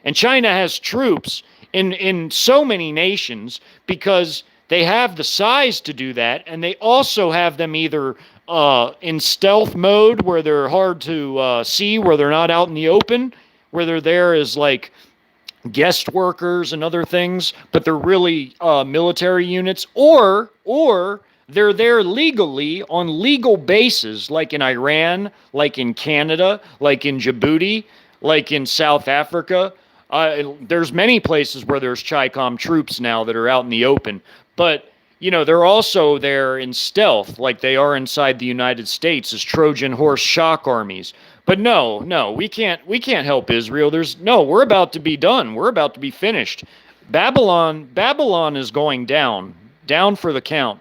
And China has troops in so many nations because they have the size to do that, and they also have them either in stealth mode, where they're hard to see, where they're not out in the open, where they're there as like guest workers and other things, but they're really military units, or they're there legally on legal bases, like in Iran, like in Canada, like in Djibouti, like in South Africa. There's many places where there's Chi-Com troops now that are out in the open, but they're also there in stealth, like they are inside the United States as Trojan horse shock armies. But no, we can't help Israel. We're about to be done. We're about to be finished. Babylon is going down for the count.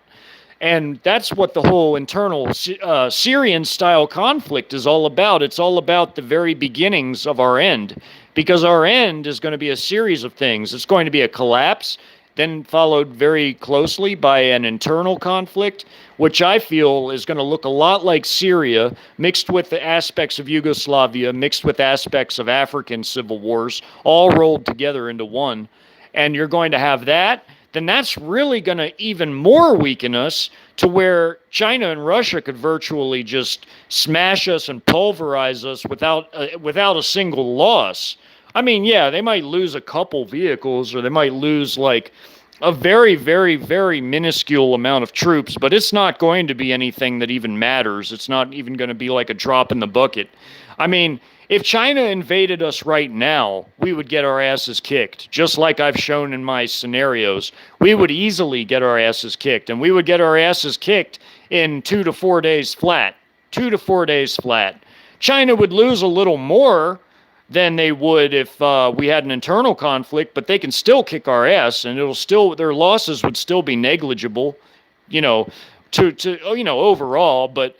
And that's what the whole internal Syrian-style conflict is all about. It's all about the very beginnings of our end, because our end is going to be a series of things. It's going to be a collapse, then followed very closely by an internal conflict, which I feel is going to look a lot like Syria, mixed with the aspects of Yugoslavia, mixed with aspects of African civil wars, all rolled together into one. And you're going to have that. Then that's really going to even more weaken us to where China and Russia could virtually just smash us and pulverize us without a single loss. I mean, yeah, they might lose a couple vehicles or they might lose like a very, very, very minuscule amount of troops, but it's not going to be anything that even matters. It's not even going to be like a drop in the bucket. I mean, if China invaded us right now, we would get our asses kicked, just like I've shown in my scenarios. We would easily get our asses kicked, and we would get our asses kicked in 2 to 4 days flat. 2 to 4 days flat. China would lose a little more than they would if we had an internal conflict, but they can still kick our ass, and their losses would still be negligible, you know, overall. But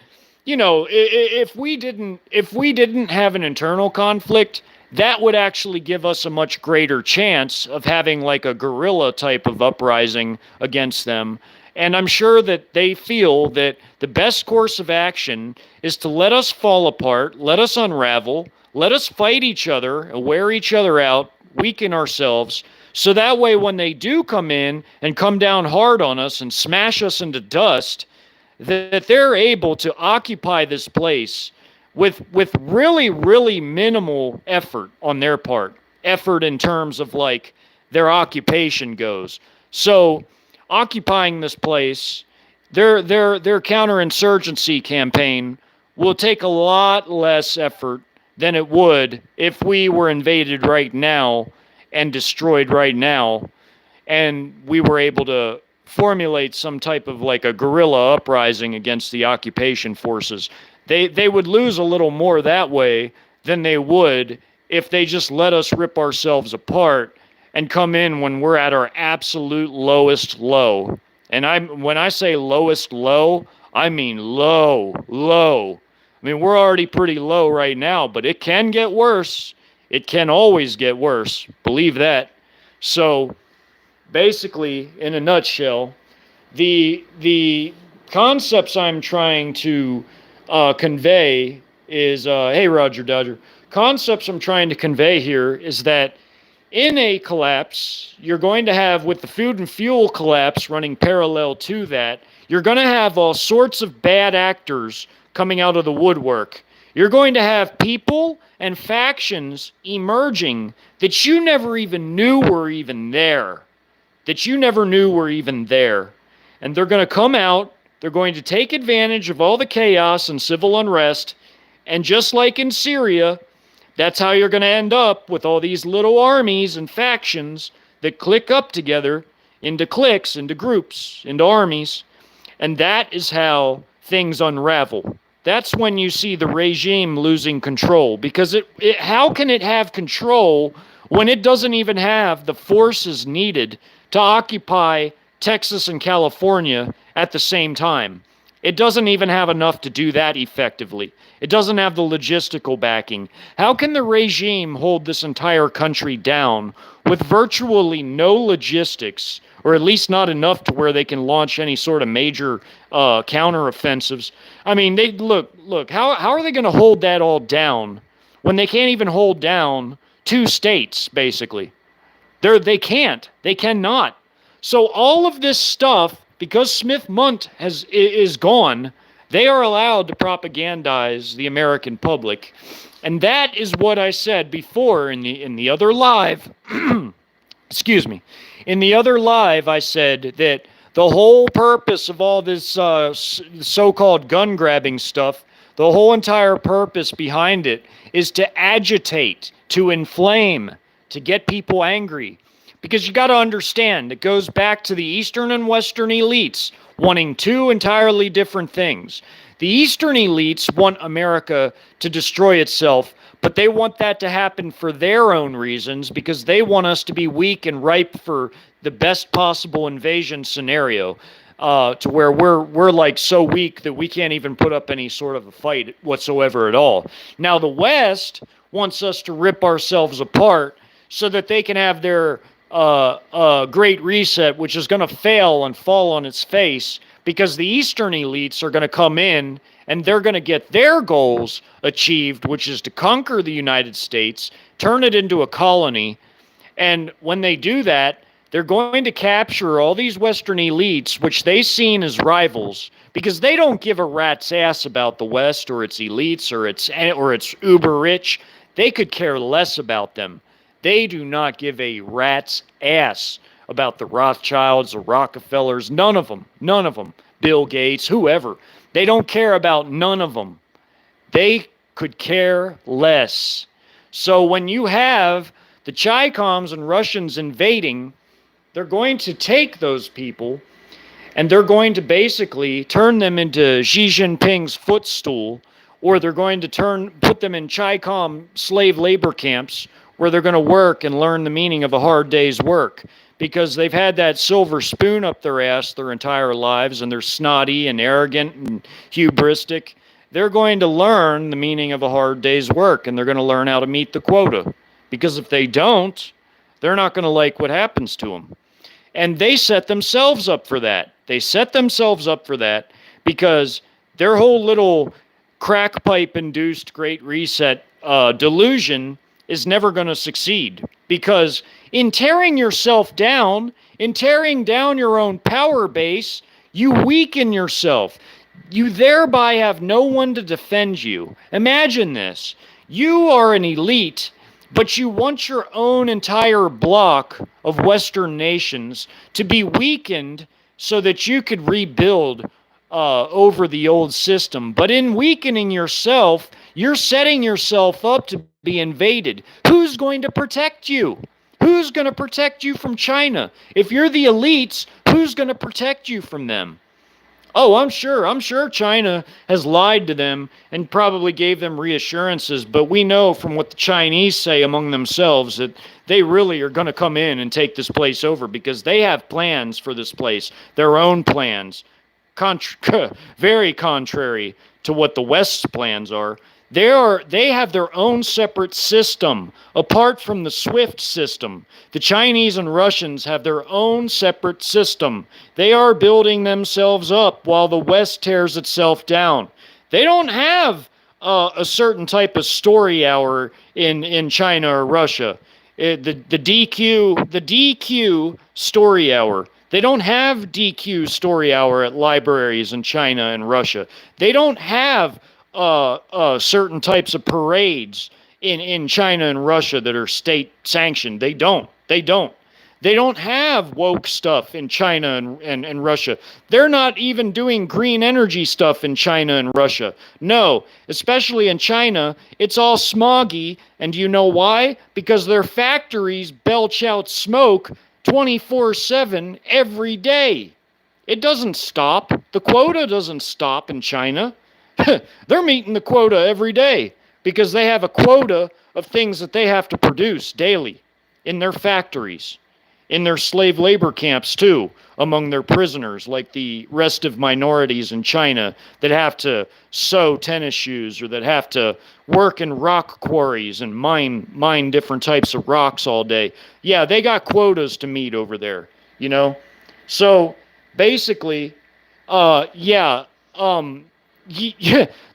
if we didn't have an internal conflict, that would actually give us a much greater chance of having like a guerrilla type of uprising against them. And I'm sure that they feel that the best course of action is to let us fall apart, let us unravel, let us fight each other, wear each other out, weaken ourselves, so that way when they do come in and come down hard on us and smash us into dust, that they're able to occupy this place with really, really minimal effort on their part. Effort in terms of like their occupation goes. So occupying this place, their counterinsurgency campaign will take a lot less effort than it would if we were invaded right now and destroyed right now, and we were able to formulate some type of like a guerrilla uprising against the occupation forces. They would lose a little more that way than they would if they just let us rip ourselves apart and come in when we're at our absolute lowest low. And when I say lowest low, I mean low. I mean, we're already pretty low right now, but it can get worse. It can always get worse. Believe that. So basically, in a nutshell, the concepts I'm trying to convey is, hey, Roger Dodger, concepts I'm trying to convey here is that in a collapse, you're going to have, with the food and fuel collapse running parallel to that, you're going to have all sorts of bad actors coming out of the woodwork. You're going to have people and factions emerging that you never even knew were even there. And they're going to come out, they're going to take advantage of all the chaos and civil unrest, and just like in Syria, that's how you're going to end up with all these little armies and factions that click up together into cliques, into groups, into armies, and that is how things unravel. That's when you see the regime losing control, because how can it have control when it doesn't even have the forces needed to occupy Texas and California at the same time? It doesn't even have enough to do that effectively. It doesn't have the logistical backing. How can the regime hold this entire country down with virtually no logistics, or at least not enough to where they can launch any sort of major counteroffensives? I mean, look. How are they going to hold that all down when they can't even hold down 2 states, basically? They can't. They cannot. So all of this stuff, because Smith-Munt is gone, they are allowed to propagandize the American public. And that is what I said before in the other live. Excuse me. In the other live, I said that the whole purpose of all this so-called gun-grabbing stuff, the whole entire purpose behind it is to agitate, to inflame, to get people angry. Because you got to understand, it goes back to the Eastern and Western elites wanting 2 entirely different things. The Eastern elites want America to destroy itself, but they want that to happen for their own reasons, because they want us to be weak and ripe for the best possible invasion scenario, to where we're like so weak that we can't even put up any sort of a fight whatsoever at all. Now the West wants us to rip ourselves apart so that they can have their Great Reset, which is going to fail and fall on its face, because the Eastern elites are going to come in and they're going to get their goals achieved, which is to conquer the United States, turn it into a colony, and when they do that, They're going to capture all these Western elites, which they seen as rivals, because they don't give a rat's ass about the West or its elites or its uber rich. They could care less about them. They do not give a rat's ass about the Rothschilds, the Rockefellers, none of them, none of them. Bill Gates, whoever. They don't care about none of them. They could care less. So when you have the Chi-Coms and Russians invading, they're going to take those people and they're going to basically turn them into Xi Jinping's footstool, or they're going to put them in Chi-Com slave labor camps where they're going to work and learn the meaning of a hard day's work, because they've had that silver spoon up their ass their entire lives and they're snotty and arrogant and hubristic. They're going to learn the meaning of a hard day's work, and they're going to learn how to meet the quota, because if they don't, they're not going to like what happens to them. And they set themselves up for that. They set themselves up for that because their whole little crack pipe induced Great Reset delusion is never going to succeed. Because in tearing yourself down, in tearing down your own power base, you weaken yourself. You thereby have no one to defend you. Imagine this. You are an elite, but you want your own entire block of Western nations to be weakened so that you could rebuild over the old system. But in weakening yourself, you're setting yourself up to be invaded. Who's going to protect you? Who's going to protect you from China? If you're the elites, who's going to protect you from them? Oh, I'm sure China has lied to them and probably gave them reassurances, but we know from what the Chinese say among themselves that they really are going to come in and take this place over, because they have plans for this place, their own plans, very contrary to what the West's plans are. They have their own separate system, apart from the SWIFT system. The Chinese and Russians have their own separate system. They are building themselves up while the West tears itself down. They don't have a certain type of story hour in China or Russia. The DQ story hour. They don't have DQ story hour at libraries in China and Russia. They don't have certain types of parades in China and Russia that are state sanctioned. They don't have woke stuff in China and Russia. They're not even doing green energy stuff in China and Russia. No, especially in China, it's all smoggy. And do you know why? Because their factories belch out smoke 24/7 every day. It doesn't stop. The quota doesn't stop in China. They're meeting the quota every day because they have a quota of things that they have to produce daily in their factories, in their slave labor camps too, among their prisoners, like the restive minorities in China that have to sew tennis shoes or that have to work in rock quarries and mine different types of rocks all day. Yeah, they got quotas to meet over there, you know? So basically, the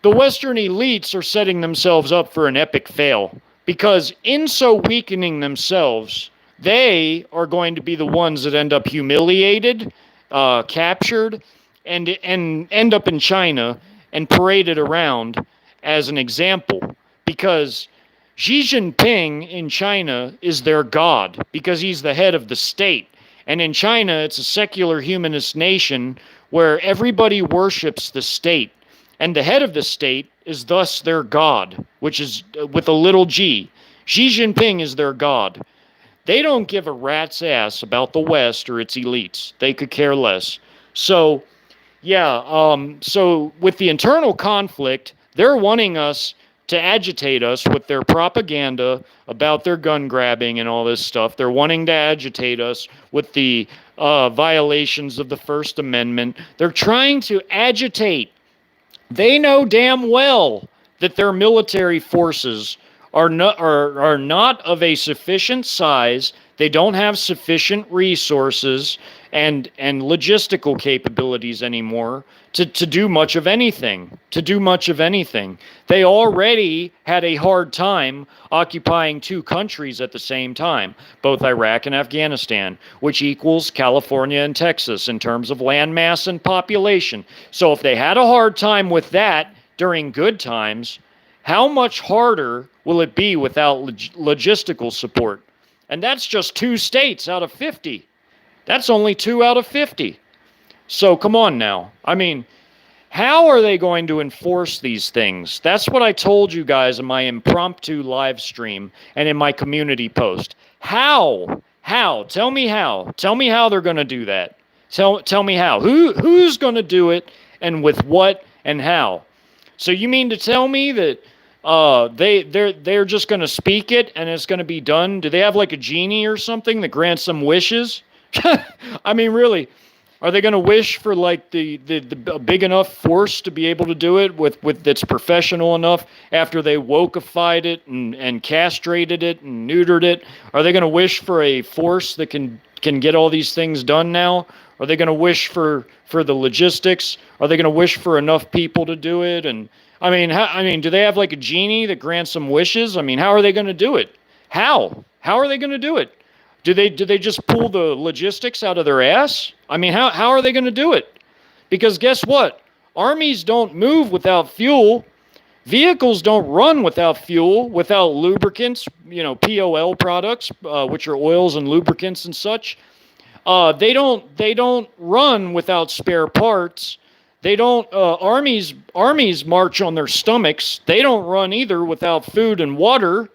Western elites are setting themselves up for an epic fail, because in so weakening themselves, they are going to be the ones that end up humiliated, captured, and end up in China and paraded around as an example, because Xi Jinping in China is their god, because he's the head of the state. And in China, it's a secular humanist nation where everybody worships the state. And the head of the state is thus their god, which is with a little g. Xi Jinping is their god. They don't give a rat's ass about the West or its elites. They could care less. So, so with the internal conflict, they're wanting us to agitate us with their propaganda about their gun grabbing and all this stuff. They're wanting to agitate us with the violations of the First Amendment. They're trying to agitate. They know damn well that their military forces are not of a sufficient size. They don't have sufficient resources, and logistical capabilities anymore to do much of anything. To do much of anything. They already had a hard time occupying two countries at the same time, both Iraq and Afghanistan, which equals California and Texas in terms of land mass and population. So if they had a hard time with that during good times, how much harder will it be without logistical support? And that's just 2 states out of 50. That's only 2 out of 50. So come on now. I mean, how are they going to enforce these things? That's what I told you guys in my impromptu live stream and in my community post. How? How? Tell me how. Tell me how they're going to do that. Tell me how. Who's going to do it, and with what and how? So you mean to tell me that they're just going to speak it and it's going to be done? Do they have like a genie or something that grants them wishes? I mean, really, are they going to wish for like the big enough force to be able to do it with that's professional enough after they wokeified it and castrated it and neutered it? Are they going to wish for a force that can get all these things done now? Are they going to wish for the logistics? Are they going to wish for enough people to do it? And I mean, do they have like a genie that grants them wishes? I mean, how are they going to do it? How are they going to do it? Do they just pull the logistics out of their ass? I mean, how are they going to do it? Because guess what? Armies don't move without fuel. Vehicles don't run without fuel, without lubricants, POL products, which are oils and lubricants and such. They don't run without spare parts. They don't. Armies march on their stomachs. They don't run either without food and water.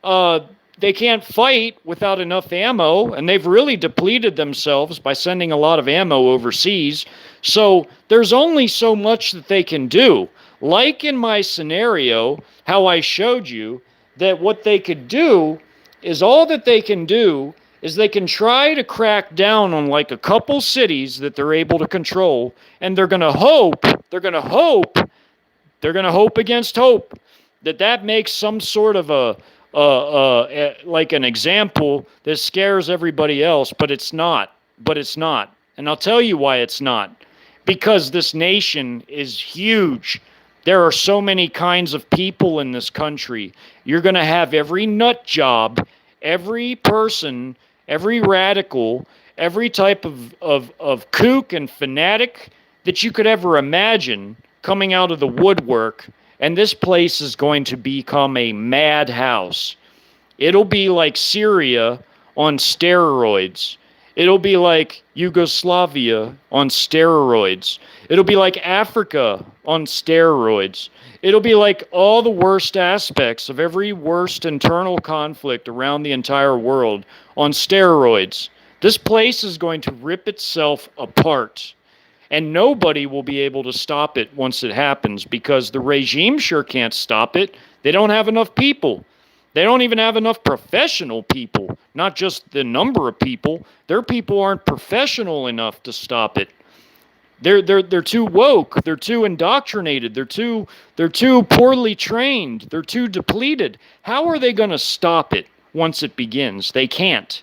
They can't fight without enough ammo, and they've really depleted themselves by sending a lot of ammo overseas. So there's only so much that they can do. Like in my scenario, how I showed you that what they could do is all that they can do is they can try to crack down on like a couple cities that they're able to control, and they're going to hope against hope that makes some sort of like an example that scares everybody else, but it's not. And I'll tell you why it's not. Because this nation is huge. There are so many kinds of people in this country. You're going to have every nut job, every person, every radical, every type of kook and fanatic that you could ever imagine coming out of the woodwork, and this place is going to become a madhouse. It'll be like Syria on steroids. It'll be like Yugoslavia on steroids. It'll be like Africa on steroids. It'll be like all the worst aspects of every worst internal conflict around the entire world on steroids. This place is going to rip itself apart. And nobody will be able to stop it once it happens, because the regime sure can't stop it. They don't have enough people. They don't even have enough professional people, not just the number of people. Their people aren't professional enough to stop it. They're too woke. They're too indoctrinated. They're too poorly trained. They're too depleted. How are they going to stop it once it begins? They can't.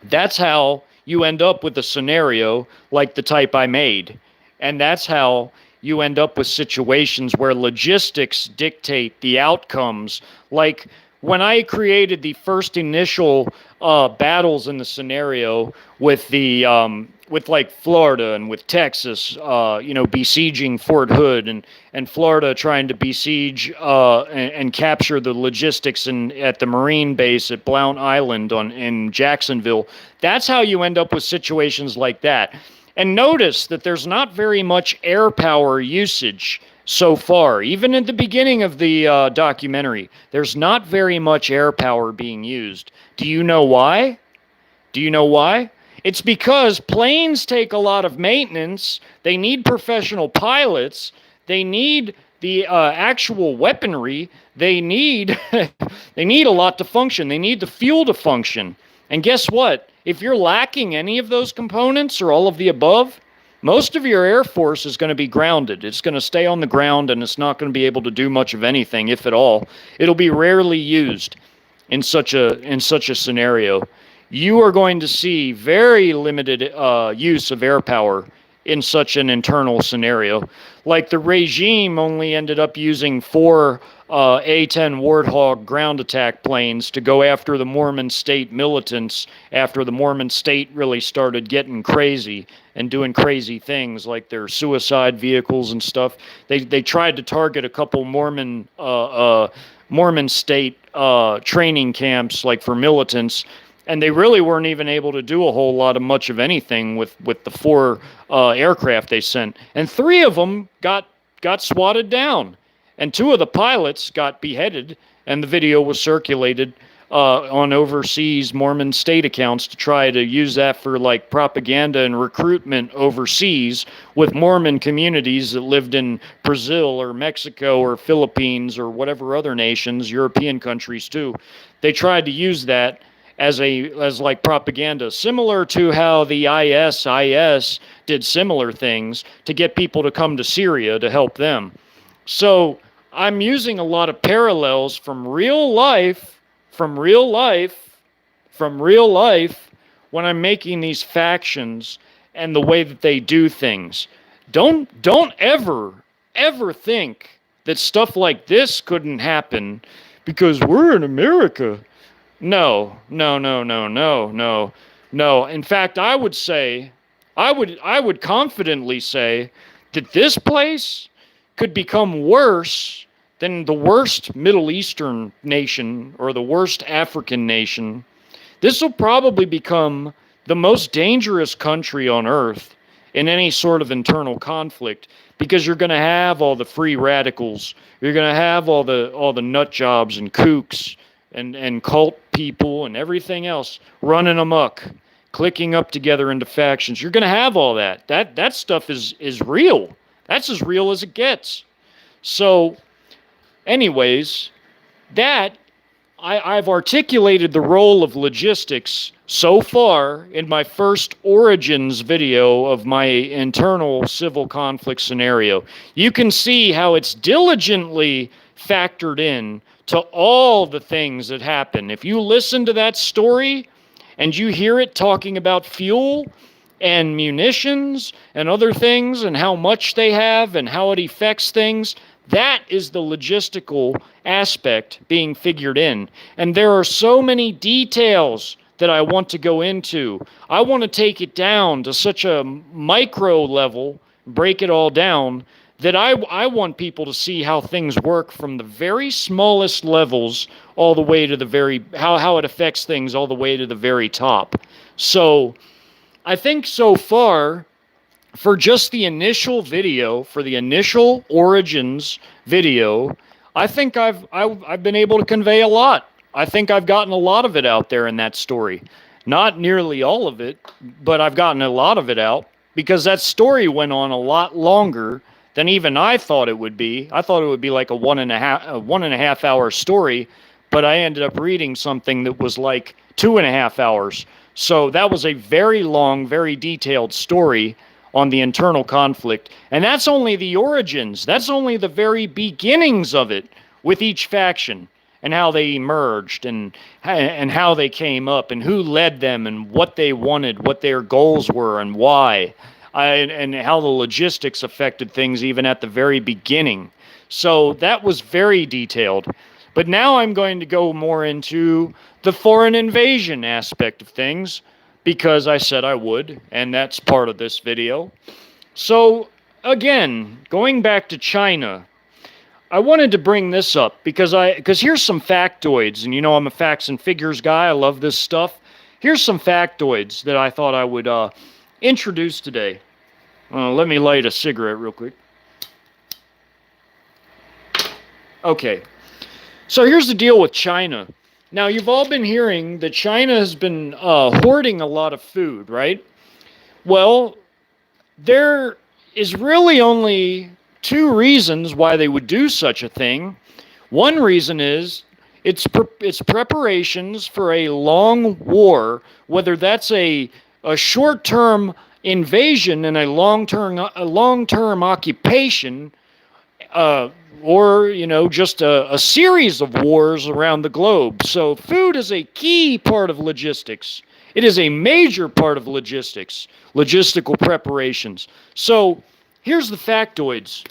That's how you end up with a scenario like the type I made. And that's how you end up with situations where logistics dictate the outcomes. Like when I created the first initial battles in the scenario with with like Florida and with Texas, besieging Fort Hood, and Florida trying to besiege and capture the logistics at the Marine base at Blount Island in Jacksonville. That's how you end up with situations like that. And notice that there's not very much air power usage so far. Even at the beginning of the documentary, there's not very much air power being used. Do you know why? It's because planes take a lot of maintenance. They need professional pilots. They need the actual weaponry. They need they need a lot to function. They need the fuel to function. And guess what? If you're lacking any of those components or all of the above, most of your Air Force is going to be grounded. It's going to stay on the ground, and it's not going to be able to do much of anything, if at all. It'll be rarely used in such a scenario. you are going to see very limited use of air power in such an internal scenario. Like the regime only ended up using four A-10 Warthog ground attack planes to go after the Mormon state militants after the Mormon state really started getting crazy and doing crazy things like their suicide vehicles and stuff. They tried to target a couple Mormon state training camps like for militants, and they really weren't even able to do a whole lot of much of anything with the four aircraft they sent. And three of them got swatted down, and two of the pilots got beheaded, and the video was circulated on overseas Mormon state accounts to try to use that for like propaganda and recruitment overseas with Mormon communities that lived in Brazil or Mexico or Philippines or whatever other nations, European countries too. They tried to use that as like propaganda, similar to how the IS did similar things to get people to come to Syria to help them. So I'm using a lot of parallels from real life when I'm making these factions and the way that they do things. Don't ever think that stuff like this couldn't happen because we're in America. No, no, no, no, no, no, no. In fact, I would confidently say that this place could become worse than the worst Middle Eastern nation or the worst African nation. This will probably become the most dangerous country on earth in any sort of internal conflict because you're going to have all the free radicals. You're going to have all the nut jobs and kooks and cult people and everything else running amok, clicking up together into factions. You're going to have all that. That stuff is real. That's as real as it gets. So, anyways, I've articulated the role of logistics so far in my first origins video of my internal civil conflict scenario. You can see how it's diligently factored in to all the things that happen. If you listen to that story and you hear it talking about fuel and munitions and other things and how much they have and how it affects things, that is the logistical aspect being figured in. And there are so many details that I want to go into. I want to take it down to such a micro level, break it all down, that I want people to see how things work from the very smallest levels all the way to the very, how it affects things all the way to the very top. So I think so far, for just the initial video, for the initial origins video, I think I've been able to convey a lot. I think I've gotten a lot of it out there in that story. Not nearly all of it, but I've gotten a lot of it out because that story went on a lot longer than even I thought it would be. I thought it would be like a 1.5 hour story, but I ended up reading something that was like 2.5 hours. So that was a very long, very detailed story on the internal conflict. And that's only the origins. That's only the very beginnings of it with each faction and how they emerged and how they came up and who led them and what they wanted, what their goals were and why, and how the logistics affected things even at the very beginning. So that was very detailed. But now I'm going to go more into the foreign invasion aspect of things, because I said I would, and that's part of this video. So, again, going back to China, I wanted to bring this up because here's some factoids, and you know I'm a facts and figures guy, I love this stuff. Here's some factoids that I thought I would introduce today. Let me light a cigarette real quick. Okay, so here's the deal with China. Now, you've all been hearing that China has been hoarding a lot of food, right? Well, there is really only two reasons why they would do such a thing. One reason is it's preparations for a long war, whether that's a short-term invasion and a long-term occupation, or, you know, just a series of wars around the globe. So food is a key part of logistics. It is a major part of logistics, logistical preparations. So here's the factoids.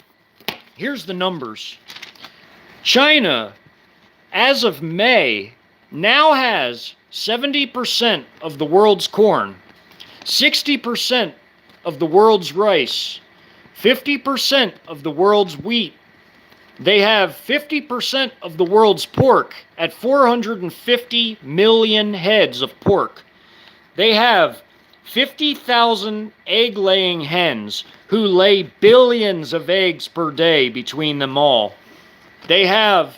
Here's the numbers. China, as of May, now has 70% of the world's corn, 60% of the world's rice, 50% of the world's wheat. They have 50% of the world's pork at 450 million heads of pork. They have 50,000 egg-laying hens who lay billions of eggs per day between them all. They have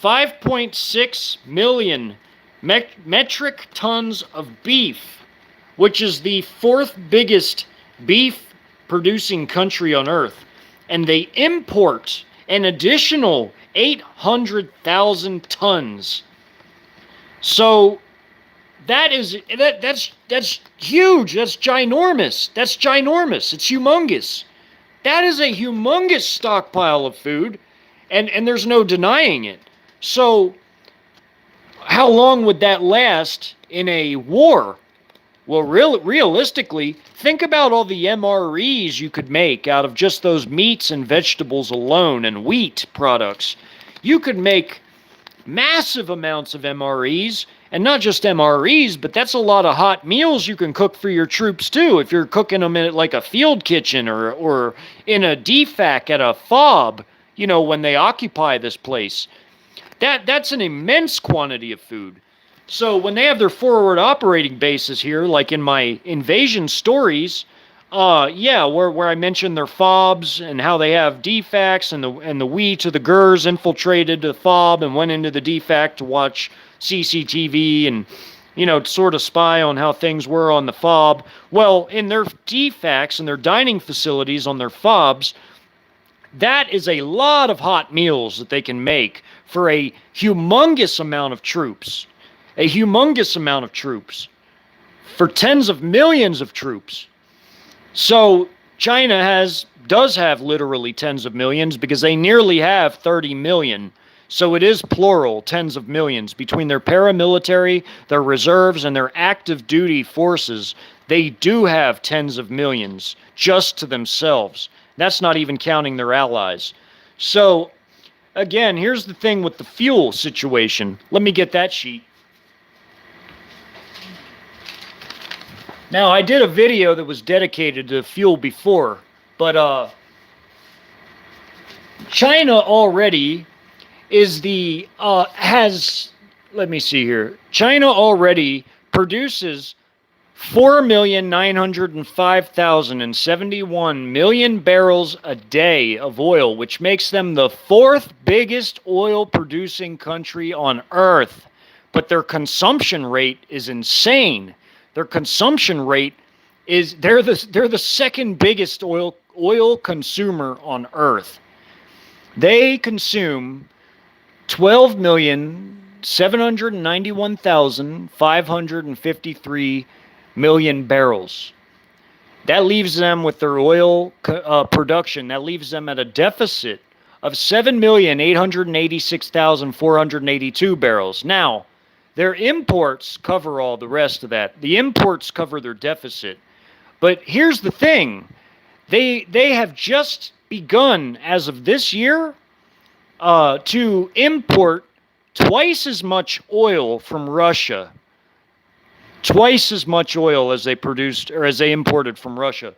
5.6 million metric tons of beef, which is the fourth biggest beef producing country on earth. And they import an additional 800,000 tons. So that's huge. That's ginormous. It's humongous. That is a humongous stockpile of food, and there's no denying it. So how long would that last in a war? Well, realistically, think about all the MREs you could make out of just those meats and vegetables alone and wheat products. You could make massive amounts of MREs, and not just MREs, but that's a lot of hot meals you can cook for your troops too. If you're cooking them in like a field kitchen or in a DFAC at a FOB, you know, when they occupy this place. That's an immense quantity of food. So when they have their forward operating bases here, like in my invasion stories, where I mentioned their FOBs and how they have DFACs and the we to the GERs infiltrated the FOB and went into the DFAC to watch CCTV and, you know, sort of spy on how things were on the FOB. Well, in their DFACs and their dining facilities on their FOBs, that is a lot of hot meals that they can make for a humongous amount of troops. A humongous amount of troops for tens of millions of troops. So China does have literally tens of millions because they nearly have 30 million. So it is plural, tens of millions. Between their paramilitary, their reserves, and their active duty forces, they do have tens of millions just to themselves. That's not even counting their allies. So again, here's the thing with the fuel situation. Let me get that sheet. Now, I did a video that was dedicated to fuel before, but China already let me see here. China already produces 4,905,071 million barrels a day of oil, which makes them the fourth biggest oil producing country on earth. But their consumption rate is insane. Their consumption rate is they're the second biggest oil consumer on earth. They consume 12,791,553 million barrels. That leaves them with their oil production. That leaves them at a deficit of 7,886,482 barrels. Now, their imports cover all the rest of that. The imports cover their deficit. But here's the thing. They have just begun, as of this year, to import twice as much oil from Russia. Twice as much oil as they produced or as they imported from Russia.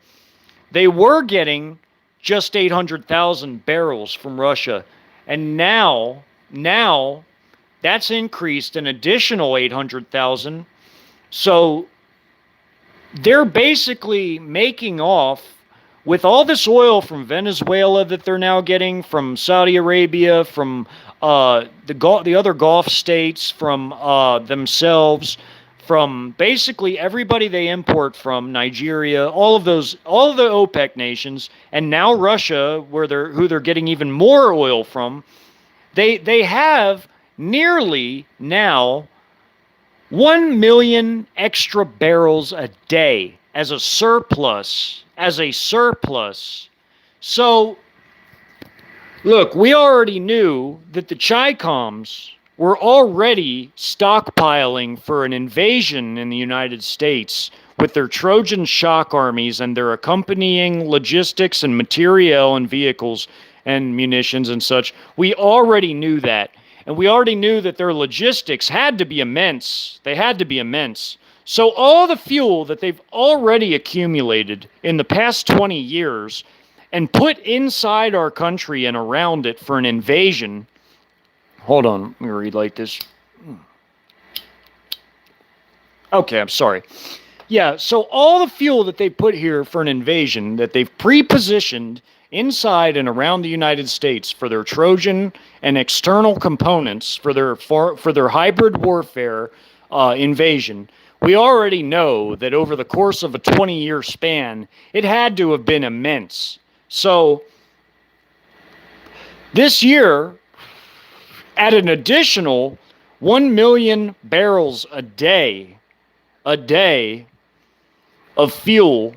They were getting just 800,000 barrels from Russia. And now that's increased an additional 800,000. So they're basically making off with all this oil from Venezuela that they're now getting, from Saudi Arabia, from the other Gulf states, from themselves, from basically everybody they import from, Nigeria, all of the OPEC nations, and now Russia, who they're getting even more oil from. They have nearly now 1 million extra barrels a day as a surplus. So, look, we already knew that the Ch1nese were already stockpiling for an invasion in the United States with their Trojan shock armies and their accompanying logistics and materiel and vehicles and munitions and such. We already knew that. And we already knew that their logistics had to be immense. They had to be immense. So all the fuel that they've already accumulated in the past 20 years and put inside our country and around it for an invasion. Hold on, let me read like this. Okay, I'm sorry. Yeah, so all the fuel that they put here for an invasion that they've pre-positioned inside and around the United States for their Trojan and external components for their hybrid warfare invasion, we already know that over the course of a 20-year span, it had to have been immense. So this year, at an additional 1 million barrels a day of fuel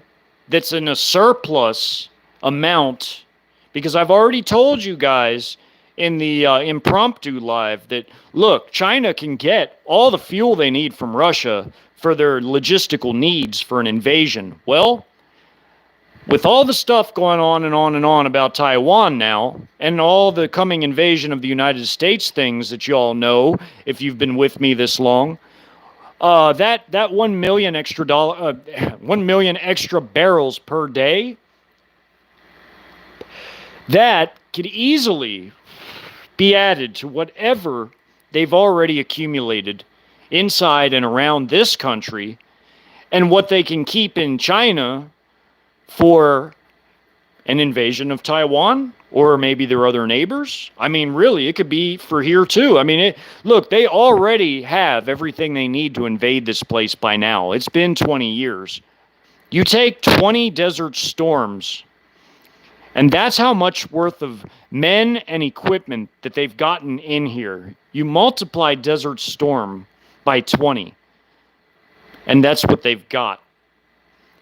that's in a surplus amount, because I've already told you guys in the impromptu live that, look, China can get all the fuel they need from Russia for their logistical needs for an invasion. Well, with all the stuff going on and on and on about Taiwan now, and all the coming invasion of the United States things that you all know, if you've been with me this long, that 1 million extra 1 million extra barrels per day, that could easily be added to whatever they've already accumulated inside and around this country, and what they can keep in China for an invasion of Taiwan, or maybe their other neighbors. I mean, really, it could be for here too. I mean, look, they already have everything they need to invade this place by now. It's been 20 years. You take 20 Desert Storms, and that's how much worth of men and equipment that they've gotten in here. You multiply Desert Storm by 20, and that's what they've got.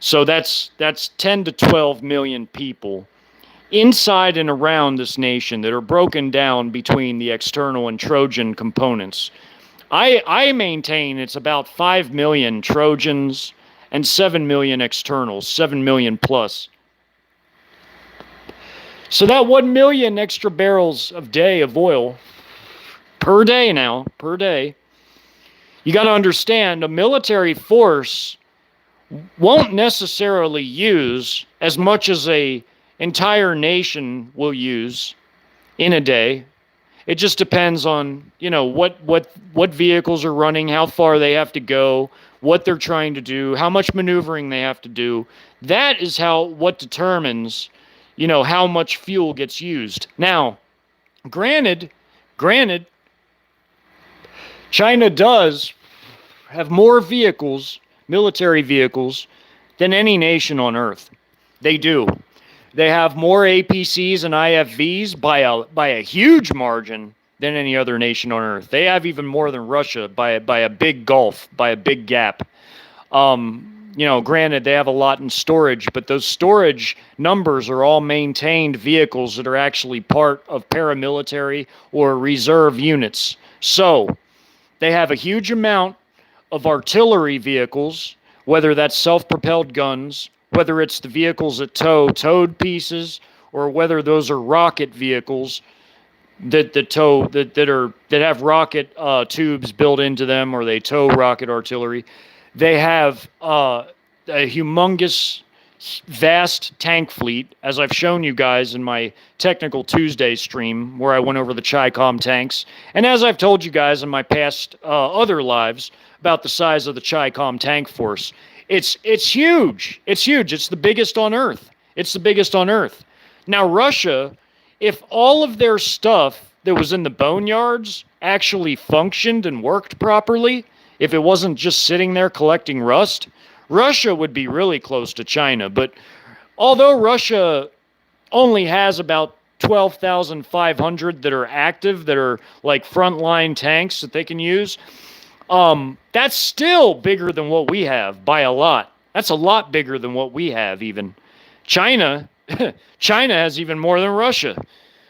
So that's 10 to 12 million people inside and around this nation that are broken down between the external and Trojan components. I maintain it's about 5 million Trojans and 7 million externals, 7 million plus. So that 1 million extra barrels a day of oil per day now, per day, you got to understand a military force won't necessarily use as much as a entire nation will use in a day. It just depends on, what vehicles are running, how far they have to go, what they're trying to do, how much maneuvering they have to do. That is what determines, how much fuel gets used. Now, granted, China does have more vehicles, military vehicles, than any nation on Earth. They do. They have more APCs and IFVs by a huge margin than any other nation on Earth. They have even more than Russia by a big gulf, by a big gap. Granted, they have a lot in storage, but those storage numbers are all maintained vehicles that are actually part of paramilitary or reserve units. So they have a huge amount of artillery vehicles, whether that's self-propelled guns, whether it's the vehicles that tow towed pieces, or whether those are rocket vehicles that have rocket tubes built into them, or they tow rocket artillery. They have a humongous, vast tank fleet, as I've shown you guys in my Technical Tuesday stream, where I went over the Ch1nese tanks, and as I've told you guys in my past other lives about the size of the Ch1nese tank force. It's huge. It's huge. It's the biggest on Earth. It's the biggest on Earth. Now, Russia, if all of their stuff that was in the boneyards actually functioned and worked properly, if it wasn't just sitting there collecting rust, Russia would be really close to China. But although Russia only has about 12,500 that are active, that are like frontline tanks that they can use, that's still bigger than what we have by a lot. That's a lot bigger than what we have even. China has even more than Russia.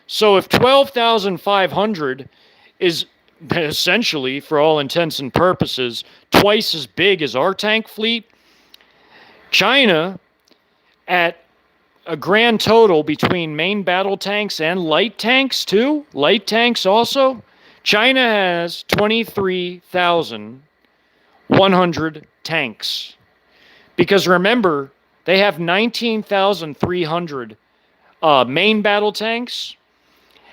So if 12,500 is essentially, for all intents and purposes, twice as big as our tank fleet. China, at a grand total between main battle tanks and light tanks, too, light tanks also, China has 23,100 tanks. Because remember, they have 19,300 main battle tanks,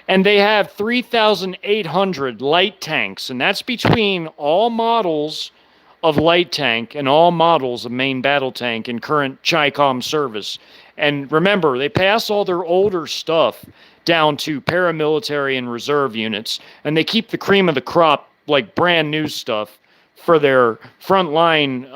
and they have 3,800 light tanks, and that's between all models of light tank and all models of main battle tank in current Chi-Com service. And remember, they pass all their older stuff down to paramilitary and reserve units, and they keep the cream of the crop, like brand new stuff, for their frontline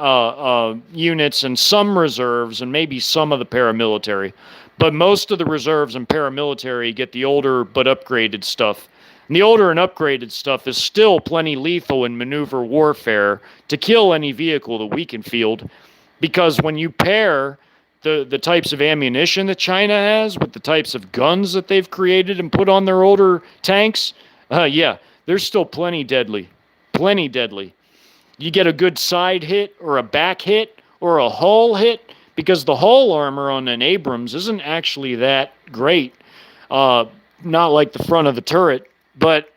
units and some reserves and maybe some of the paramilitary. But most of the reserves and paramilitary get the older but upgraded stuff. And the older and upgraded stuff is still plenty lethal in maneuver warfare to kill any vehicle that we can field. Because when you pair the types of ammunition that China has with the types of guns that they've created and put on their older tanks, yeah, they're still plenty deadly. Plenty deadly. You get a good side hit or a back hit or a hull hit, because the hull armor on an Abrams isn't actually that great. Not like the front of the turret, but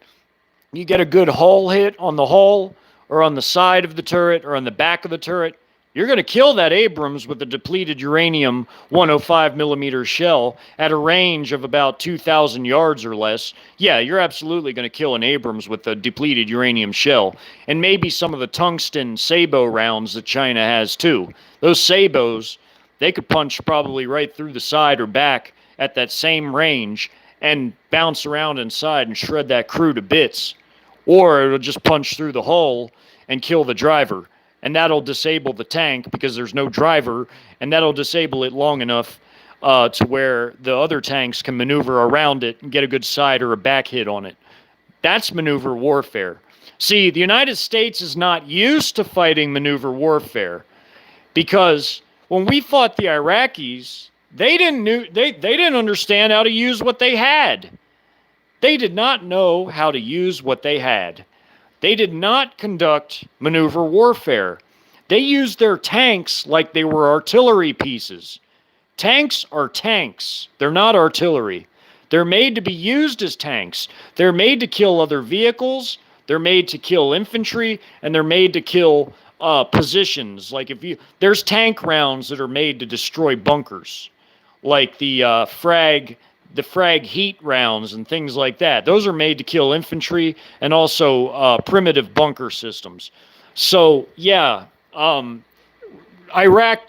you get a good hull hit on the hull or on the side of the turret or on the back of the turret, you're going to kill that Abrams with a depleted uranium 105 millimeter shell at a range of about 2,000 yards or less. Yeah, you're absolutely going to kill an Abrams with a depleted uranium shell. And maybe some of the tungsten Sabo rounds that China has too. Those Sabos, they could punch probably right through the side or back at that same range and bounce around inside and shred that crew to bits. Or it'll just punch through the hull and kill the driver. And that'll disable the tank because there's no driver, and that'll disable it long enough to where the other tanks can maneuver around it and get a good side or a back hit on it. That's maneuver warfare. See, the United States is not used to fighting maneuver warfare because when we fought the Iraqis, they didn't understand how to use what they had. They did not know how to use what they had. They did not conduct maneuver warfare. They used their tanks like they were artillery pieces. Tanks are tanks. They're not artillery. They're made to be used as tanks. They're made to kill other vehicles. They're made to kill infantry, and they're made to kill positions. Like there's tank rounds that are made to destroy bunkers, like the frag heat rounds and things like that. Those are made to kill infantry and also primitive bunker systems. So, yeah, Iraq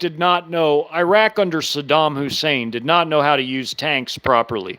under Saddam Hussein did not know how to use tanks properly.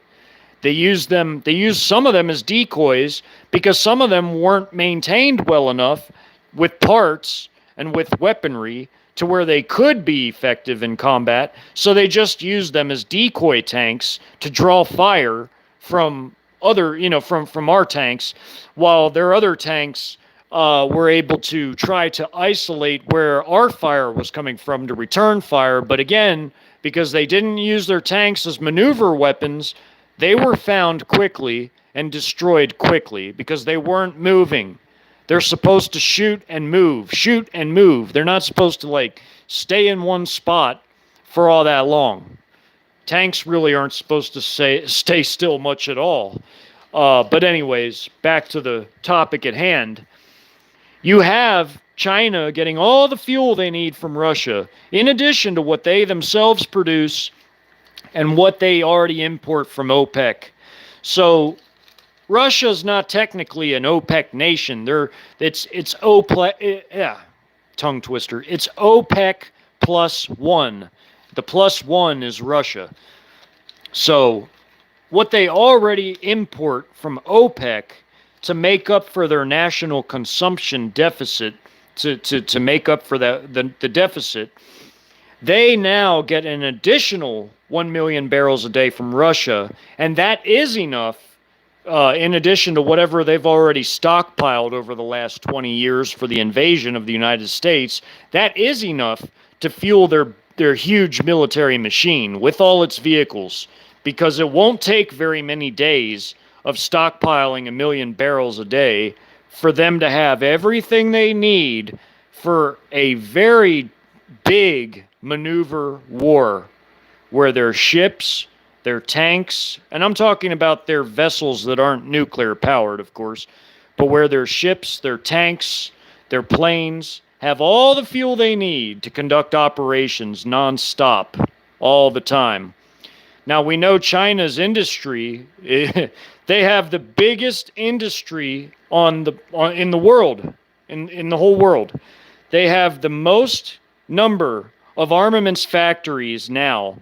They used some of them as decoys because some of them weren't maintained well enough with parts and with weaponry to where they could be effective in combat, so they just used them as decoy tanks to draw fire from from our tanks, while their other tanks were able to try to isolate where our fire was coming from to return fire. But again, because they didn't use their tanks as maneuver weapons, they were found quickly and destroyed quickly because they weren't moving. They're supposed to shoot and move. They're not supposed to stay in one spot for all that long. Tanks really aren't supposed to stay still much at all. But anyways, back to the topic at hand. You have China getting all the fuel they need from Russia, in addition to what they themselves produce and what they already import from OPEC. So Russia's not technically an OPEC nation. It's OPEC. Yeah, tongue twister. It's OPEC plus one. The plus one is Russia. So what they already import from OPEC to make up for their national consumption deficit, to make up for the deficit, they now get an additional 1 million barrels a day from Russia, and that is enough. In addition to whatever they've already stockpiled over the last 20 years for the invasion of the United States, that is enough to fuel their huge military machine with all its vehicles, because it won't take very many days of stockpiling 1 million barrels a day for them to have everything they need for a very big maneuver war where their ships, their tanks, and I'm talking about their vessels that aren't nuclear powered, of course, but where their ships, their tanks, their planes have all the fuel they need to conduct operations nonstop all the time. Now we know China's industry; they have the biggest industry in the world, in the whole world. They have the most number of armaments factories now,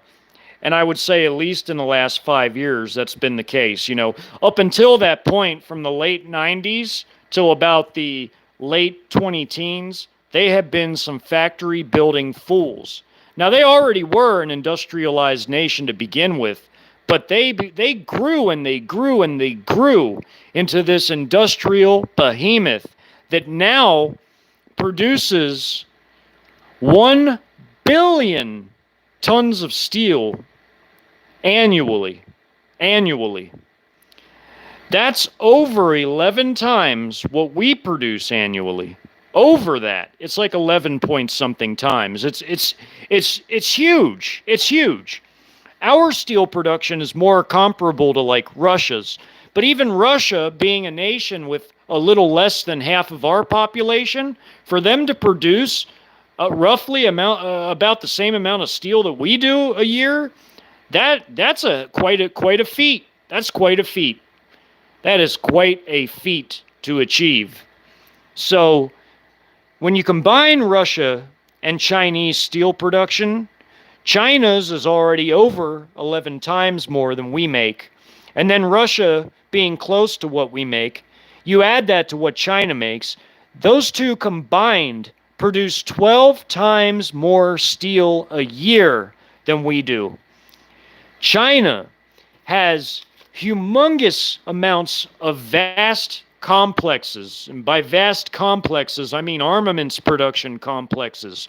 and I would say at least in the last 5 years that's been the case. Up until that point, from the late '90s till about the late 20 teens, they have been some factory building fools. Now, they already were an industrialized nation to begin with, but they grew and they grew and they grew into this industrial behemoth that now produces 1 billion tons of steel annually. Annually. That's over 11 times what we produce annually. Over that. It's like 11 point something times. It's huge. It's huge. Our steel production is more comparable to like Russia's. But even Russia, being a nation with a little less than half of our population, for them to produce roughly about the same amount of steel that we do a year, that's quite a feat. That's quite a feat. That is quite a feat to achieve. So when you combine Russia and Chinese steel production, China's is already over 11 times more than we make. And then Russia being close to what we make, you add that to what China makes, those two combined produce 12 times more steel a year than we do. China has humongous amounts of vast complexes. And by vast complexes, I mean armaments production complexes.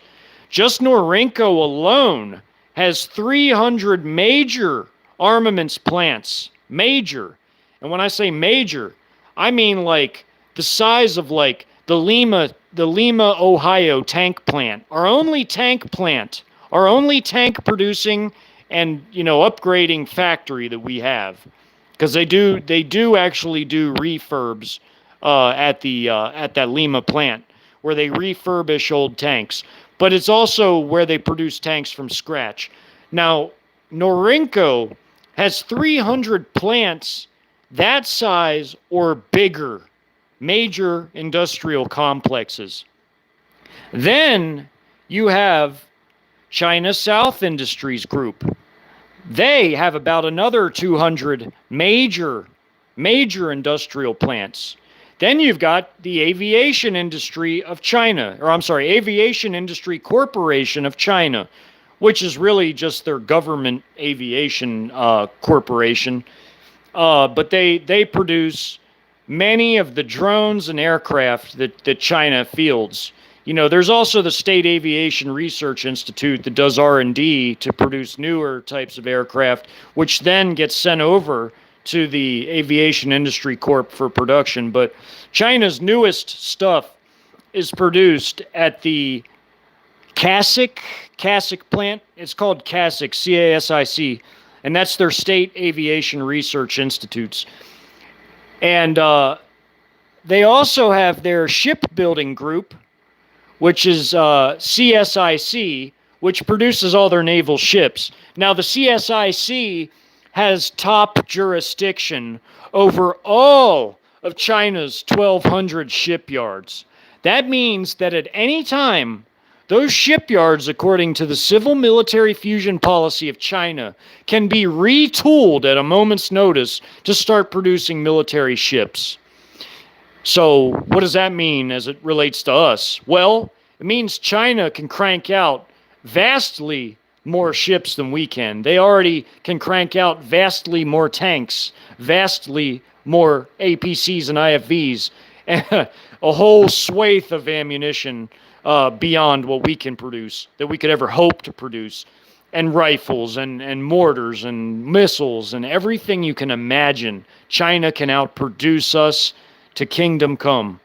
Just Norinco alone has 300 major armaments plants. Major. And when I say major, I mean like the size of like the Lima, Ohio tank plant. Our only tank plant. Our only tank producing and, upgrading factory that we have. Because they do actually do refurbs at that Lima plant where they refurbish old tanks. But it's also where they produce tanks from scratch. Now, Norinco has 300 plants that size or bigger, major industrial complexes. Then you have China South Industries Group. They have about another 200 major industrial plants. Then you've got the Aviation Industry of China, Aviation Industry Corporation of China, which is really just their government aviation corporation. But they produce many of the drones and aircraft that China fields. There's also the State Aviation Research Institute that does R&D to produce newer types of aircraft, which then gets sent over to the Aviation Industry Corp for production. But China's newest stuff is produced at the CASIC plant. It's called CASIC, C-A-S-I-C, and that's their State Aviation Research Institutes. And they also have their shipbuilding group, which is CSIC, which produces all their naval ships. Now, the CSIC has top jurisdiction over all of China's 1,200 shipyards. That means that at any time, those shipyards, according to the civil-military fusion policy of China, can be retooled at a moment's notice to start producing military ships. So what does that mean as it relates to us? Well, it means China can crank out vastly more ships than we can. They already can crank out vastly more tanks, vastly more APCs and IFVs, and a whole swathe of ammunition beyond what we can produce, that we could ever hope to produce, and rifles and mortars and missiles and everything you can imagine. China can outproduce us to kingdom come.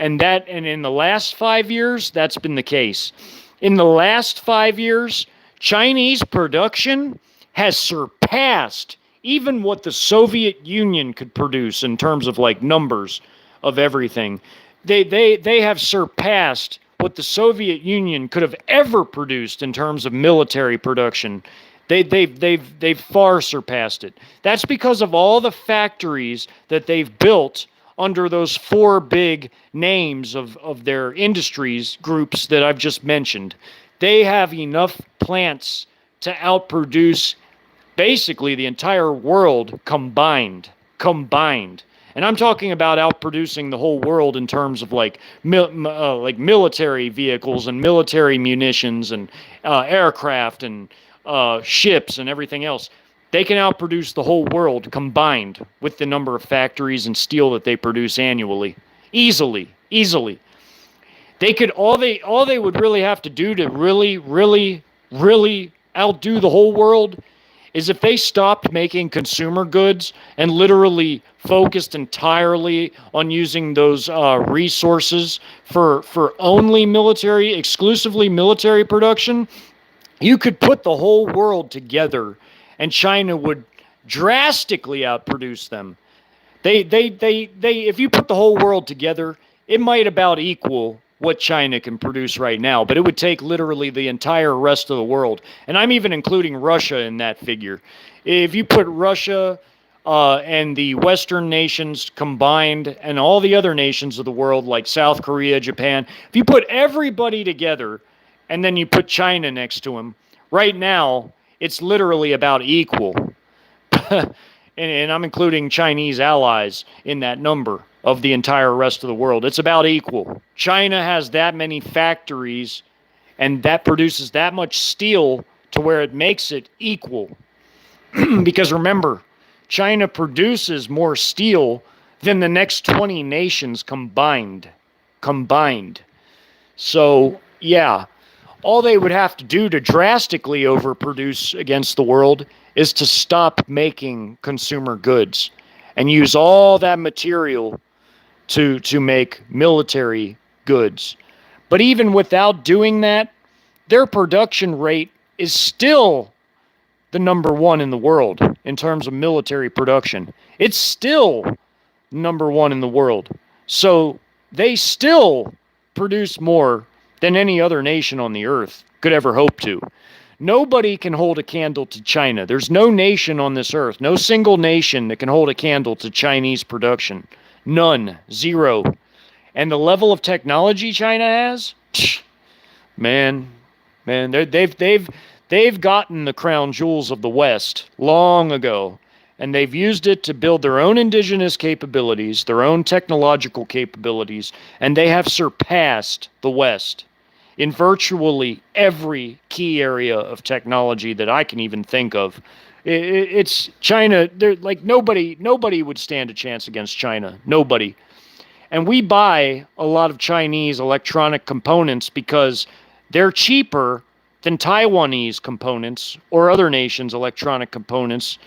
And in the last 5 years, that's been the case. In the last 5 years, Chinese production has surpassed even what the Soviet Union could produce in terms of like numbers of everything. They have surpassed what the Soviet Union could have ever produced in terms of military production. They've far surpassed it. That's because of all the factories that they've built under those four big names of their industries groups that I've just mentioned. They have enough plants to outproduce basically the entire world combined. And I'm talking about outproducing the whole world in terms of like military vehicles and military munitions and aircraft and ships and everything else. They can outproduce the whole world combined with the number of factories and steel that they produce annually. Easily. They could all they would really have to do to really outdo the whole world is if they stopped making consumer goods and literally focused entirely on using those resources for only military, exclusively military production. You could put the whole world together and China would drastically outproduce them. If you put the whole world together, it might about equal what China can produce right now, but it would take literally the entire rest of the world. And I'm even including Russia in that figure. If you put Russia and the Western nations combined and all the other nations of the world like South Korea, Japan, if you put everybody together and then you put China next to them, right now it's literally about equal. And I'm including Chinese allies in that number of the entire rest of the world. It's about equal. China has that many factories and that produces that much steel to where it makes it equal. Because remember, China produces more steel than the next 20 nations combined. So, yeah, all they would have to do to drastically overproduce against the world is to stop making consumer goods and use all that material to make military goods. But even without doing that, their production rate is still the number one in the world in terms of military production. It's still number one in the world. So they still produce more than any other nation on the earth could ever hope to. Nobody can hold a candle to China. There's no nation on this earth, no single nation that can hold a candle to Chinese production. None. Zero. And the level of technology China has, man, they've gotten the crown jewels of the West long ago, and they've used it to build their own indigenous capabilities, their own technological capabilities, and they have surpassed the West in virtually every key area of technology that I can even think of. It's China. They're like nobody would stand a chance against China. Nobody. And we buy a lot of Chinese electronic components because they're cheaper than Taiwanese components or other nations' electronic components.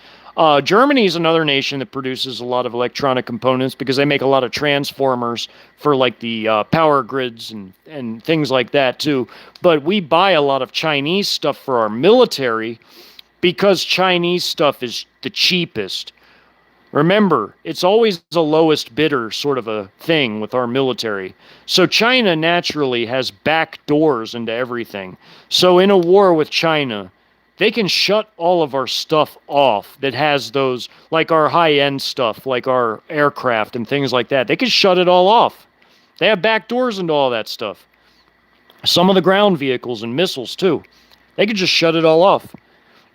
Germany is another nation that produces a lot of electronic components because they make a lot of transformers for like the power grids and things like that too. But we buy a lot of Chinese stuff for our military because Chinese stuff is the cheapest. Remember, it's always the lowest bidder sort of a thing with our military. So China naturally has back doors into everything. So in a war with China, they can shut all of our stuff off that has those, like our high-end stuff, like our aircraft and things like that. They can shut it all off. They have back doors into all that stuff. Some of the ground vehicles and missiles, too. They could just shut it all off.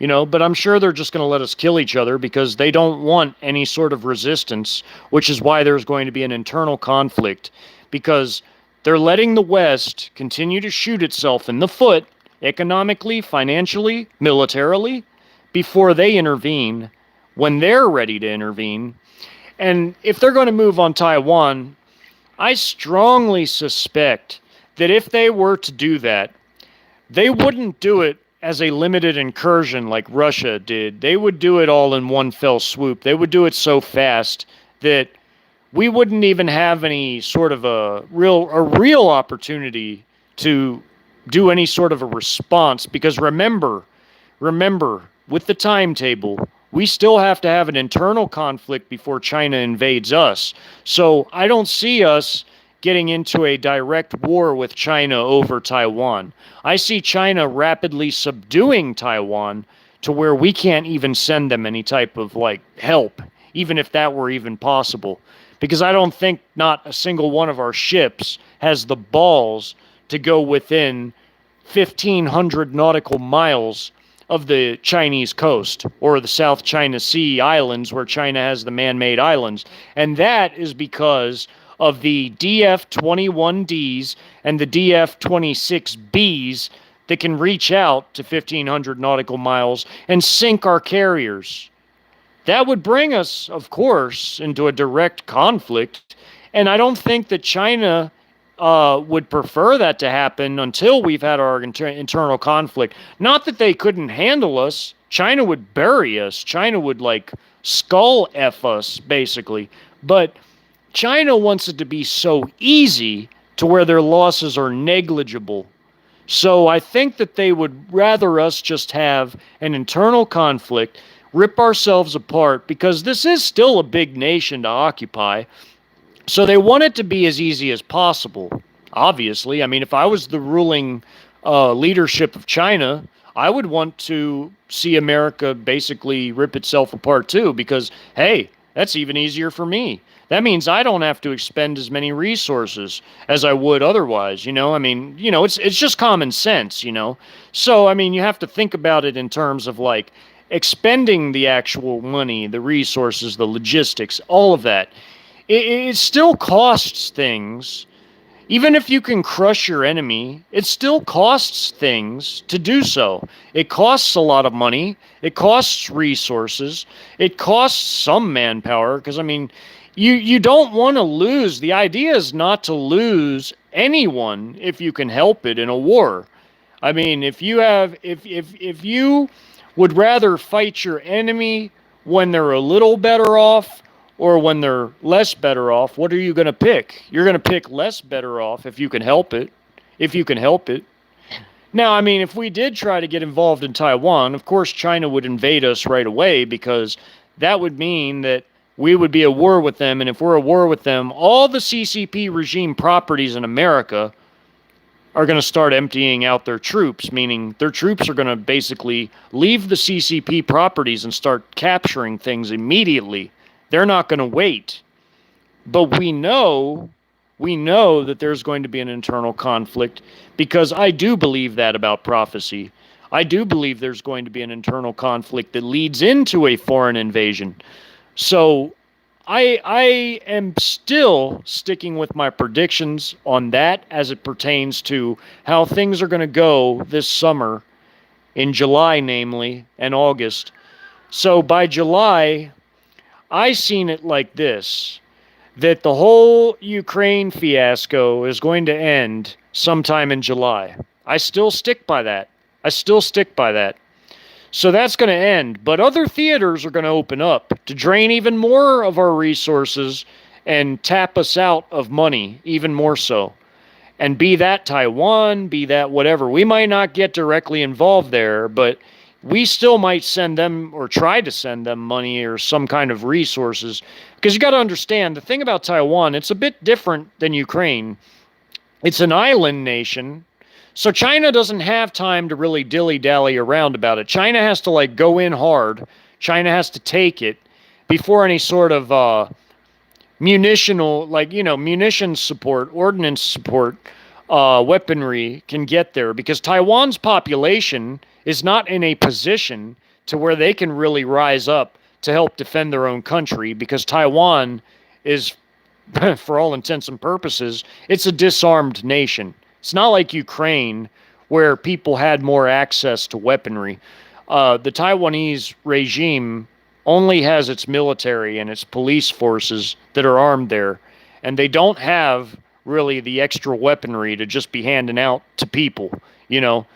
But I'm sure they're just going to let us kill each other because they don't want any sort of resistance, which is why there's going to be an internal conflict, because they're letting the West continue to shoot itself in the foot economically, financially, militarily, before they intervene when they're ready to intervene. And if they're going to move on Taiwan, I strongly suspect that if they were to do that, they wouldn't do it as a limited incursion like Russia did. They would do it all in one fell swoop. They would do it so fast that we wouldn't even have any sort of a real opportunity to do any sort of a response, because remember, with the timetable, we still have to have an internal conflict before China invades us. So I don't see us getting into a direct war with China over Taiwan. I see China rapidly subduing Taiwan to where we can't even send them any type of like help, even if that were even possible. Because I don't think not a single one of our ships has the balls to go within 1,500 nautical miles of the Chinese coast or the South China Sea islands where China has the man-made islands. And that is because of the DF-21Ds and the DF-26Bs that can reach out to 1,500 nautical miles and sink our carriers. That would bring us, of course, into a direct conflict. And I don't think that China would prefer that to happen until we've had our internal conflict. Not that they couldn't handle us. China would bury us. China would like skull F us, basically. But China wants it to be so easy to where their losses are negligible. So I think that they would rather us just have an internal conflict, rip ourselves apart, because this is still a big nation to occupy. So they want it to be as easy as possible, obviously. I mean, if I was the ruling leadership of China, I would want to see America basically rip itself apart too, because, hey, that's even easier for me. That means I don't have to expend as many resources as I would otherwise, you know? I mean, you know, it's just common sense, you know? So, I mean, you have to think about it in terms of like expending the actual money, the resources, the logistics, all of that. It still costs things. Even if you can crush your enemy, it still costs things to do so. It costs a lot of money. It costs resources. It costs some manpower. Because, I mean, you don't want to lose. The idea is not to lose anyone if you can help it in a war. I mean, if you would rather fight your enemy when they're a little better off or when they're less better off, what are you going to pick? You're going to pick less better off if you can help it. If you can help it. Now, I mean, if we did try to get involved in Taiwan, of course China would invade us right away, because that would mean that we would be at war with them. And if we're at war with them, all the CCP regime properties in America are going to start emptying out their troops, meaning their troops are going to basically leave the CCP properties and start capturing things immediately. They're not going to wait. But we know that there's going to be an internal conflict, because I do believe that about prophecy. I do believe there's going to be an internal conflict that leads into a foreign invasion. So I am still sticking with my predictions on that as it pertains to how things are going to go this summer, in July namely, and August. So by July, I seen it like this, that the whole Ukraine fiasco is going to end sometime in July. I still stick by that. So that's going to end. But other theaters are going to open up to drain even more of our resources and tap us out of money even more so. And be that Taiwan, be that whatever. We might not get directly involved there, but we still might send them or try to send them money or some kind of resources. Because you got to understand, the thing about Taiwan, it's a bit different than Ukraine. It's an island nation. So China doesn't have time to really dilly-dally around about it. China has to like go in hard. China has to take it before any sort of munitions support, ordnance support, weaponry can get there, because Taiwan's population is not in a position to where they can really rise up to help defend their own country, because Taiwan is, for all intents and purposes, it's a disarmed nation. It's not like Ukraine, where people had more access to weaponry. The Taiwanese regime only has its military and its police forces that are armed there, and they don't have really the extra weaponry to just be handing out to people. You know,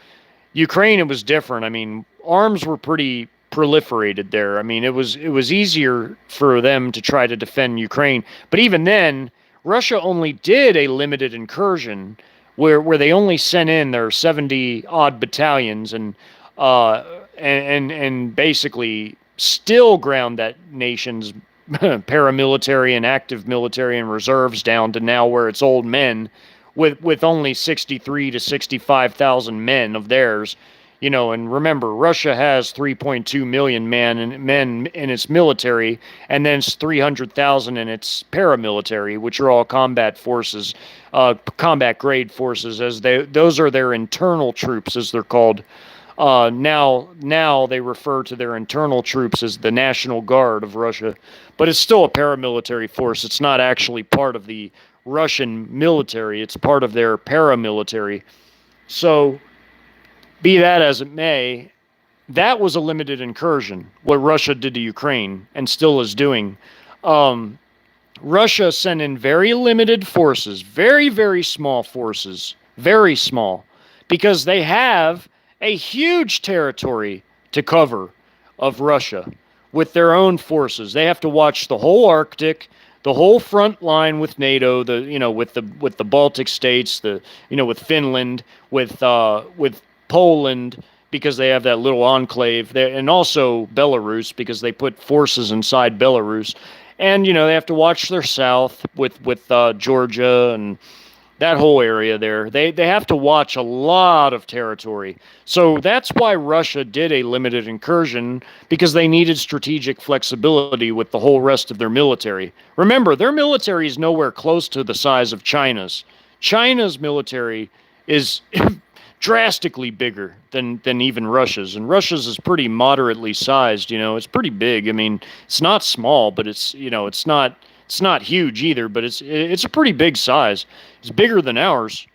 Ukraine, it was different. I mean, arms were pretty proliferated there. I mean, it was easier for them to try to defend Ukraine, but even then, Russia only did a limited incursion where they only sent in their 70 odd battalions uh, and basically still ground that nation's paramilitary and active military and reserves down to now where it's old men with only 63 to 65,000 men of theirs. And remember, Russia has 3.2 million men in its military, and then it's 300,000 in its paramilitary, which are all combat forces, combat grade forces, those are their internal troops, as they're called. Now they refer to their internal troops as the National Guard of Russia, but it's still a paramilitary force. It's not actually part of the Russian military. It's part of their paramilitary. So, be that as it may, that was a limited incursion, what Russia did to Ukraine and still is doing. Um, Russia sent in very limited forces, very, very small forces, very small, because they have a huge territory to cover of Russia with their own forces. They have to watch the whole Arctic, the whole front line with NATO, with the Baltic states, with Finland, with Poland, because they have that little enclave there, and also Belarus, because they put forces inside Belarus. And they have to watch their south with Georgia and that whole area there. They have to watch a lot of territory. So that's why Russia did a limited incursion, because they needed strategic flexibility with the whole rest of their military. Remember, their military is nowhere close to the size of China's. China's military is drastically bigger than even Russia's, and Russia's is pretty moderately sized. It's pretty big. I mean, it's not small, but it's not huge either, but it's a pretty big size. It's bigger than ours,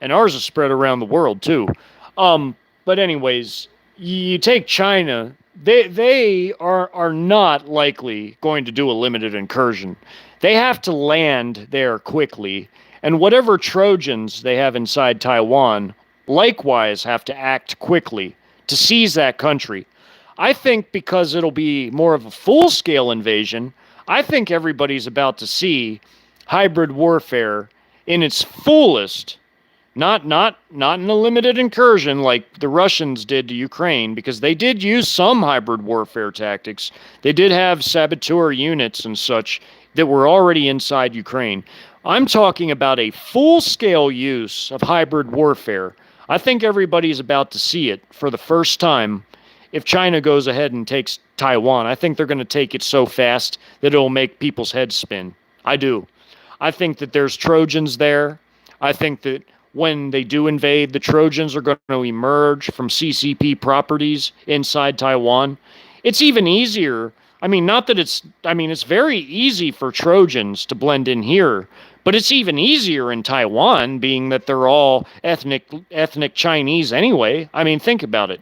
and ours is spread around the world too. But anyways, you take China, they are not likely going to do a limited incursion. They have to land there quickly, and whatever Trojans they have inside Taiwan likewise have to act quickly to seize that country. I think because it'll be more of a full-scale invasion, I think everybody's about to see hybrid warfare in its fullest, not in a limited incursion like the Russians did to Ukraine, because they did use some hybrid warfare tactics. They did have saboteur units and such that were already inside Ukraine. I'm talking about a full-scale use of hybrid warfare. I think everybody's about to see it for the first time. If China goes ahead and takes Taiwan, I think they're going to take it so fast that it'll make people's heads spin. I do. I think that there's Trojans there. I think that when they do invade, the Trojans are going to emerge from CCP properties inside Taiwan. It's even easier. It's very easy for Trojans to blend in here, but it's even easier in Taiwan, being that they're all ethnic Chinese anyway. I mean, think about it.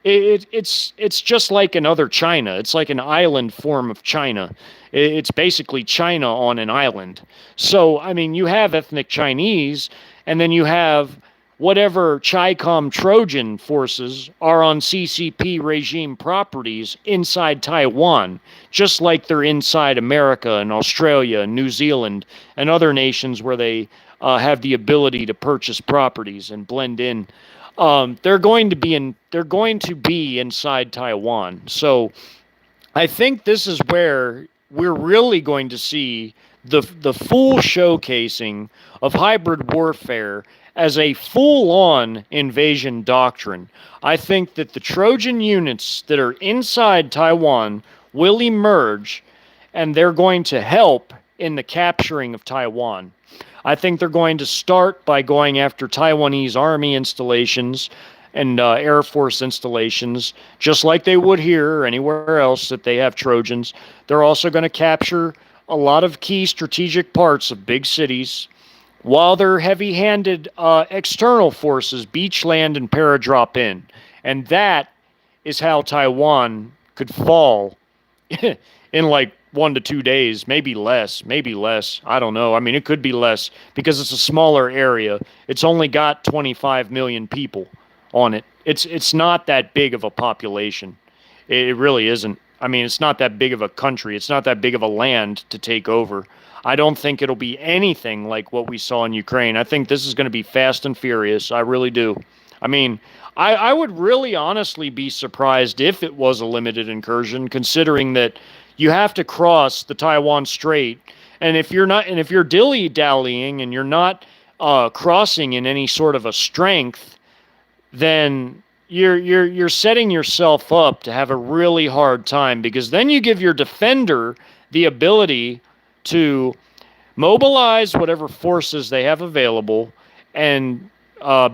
It's just like another China. It's like an island form of China. It's basically China on an island. So, you have ethnic Chinese, and then you have whatever Chi-Com Trojan forces are on CCP regime properties inside Taiwan, just like they're inside America and Australia and New Zealand and other nations where they have the ability to purchase properties and blend in. They're going to be inside Taiwan. So I think this is where we're really going to see the full showcasing of hybrid warfare as a full-on invasion doctrine. I think that the Trojan units that are inside Taiwan will emerge, and they're going to help in the capturing of Taiwan. I think they're going to start by going after Taiwanese army installations and Air Force installations, just like they would here or anywhere else that they have Trojans. They're also going to capture a lot of key strategic parts of big cities, while their heavy-handed external forces beach, land, and paradrop in. And that is how Taiwan could fall in like 1 to 2 days, maybe less. I don't know. It could be less because it's a smaller area. It's only got 25 million people on it. It's not that big of a population. It really isn't. I mean, it's not that big of a country. It's not that big of a land to take over. I don't think it'll be anything like what we saw in Ukraine. I think this is going to be fast and furious. I really do. I mean, I would really honestly be surprised if it was a limited incursion, considering that you have to cross the Taiwan Strait. And if you're dilly dallying and you're not crossing in any sort of a strength, then you're setting yourself up to have a really hard time, because then you give your defender the ability to mobilize whatever forces they have available and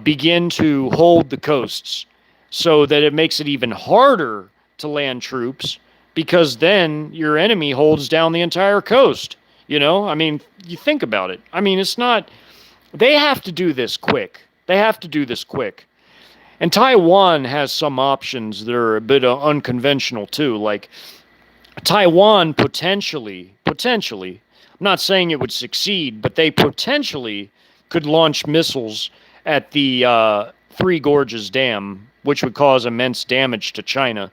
begin to hold the coasts, so that it makes it even harder to land troops, because then your enemy holds down the entire coast. I mean, you think about it. I mean, it's not, they have to do this quick. They have to do this quick. And Taiwan has some options that are a bit unconventional too. Like Taiwan potentially, I'm not saying it would succeed, but they potentially could launch missiles at the Three Gorges Dam, which would cause immense damage to China.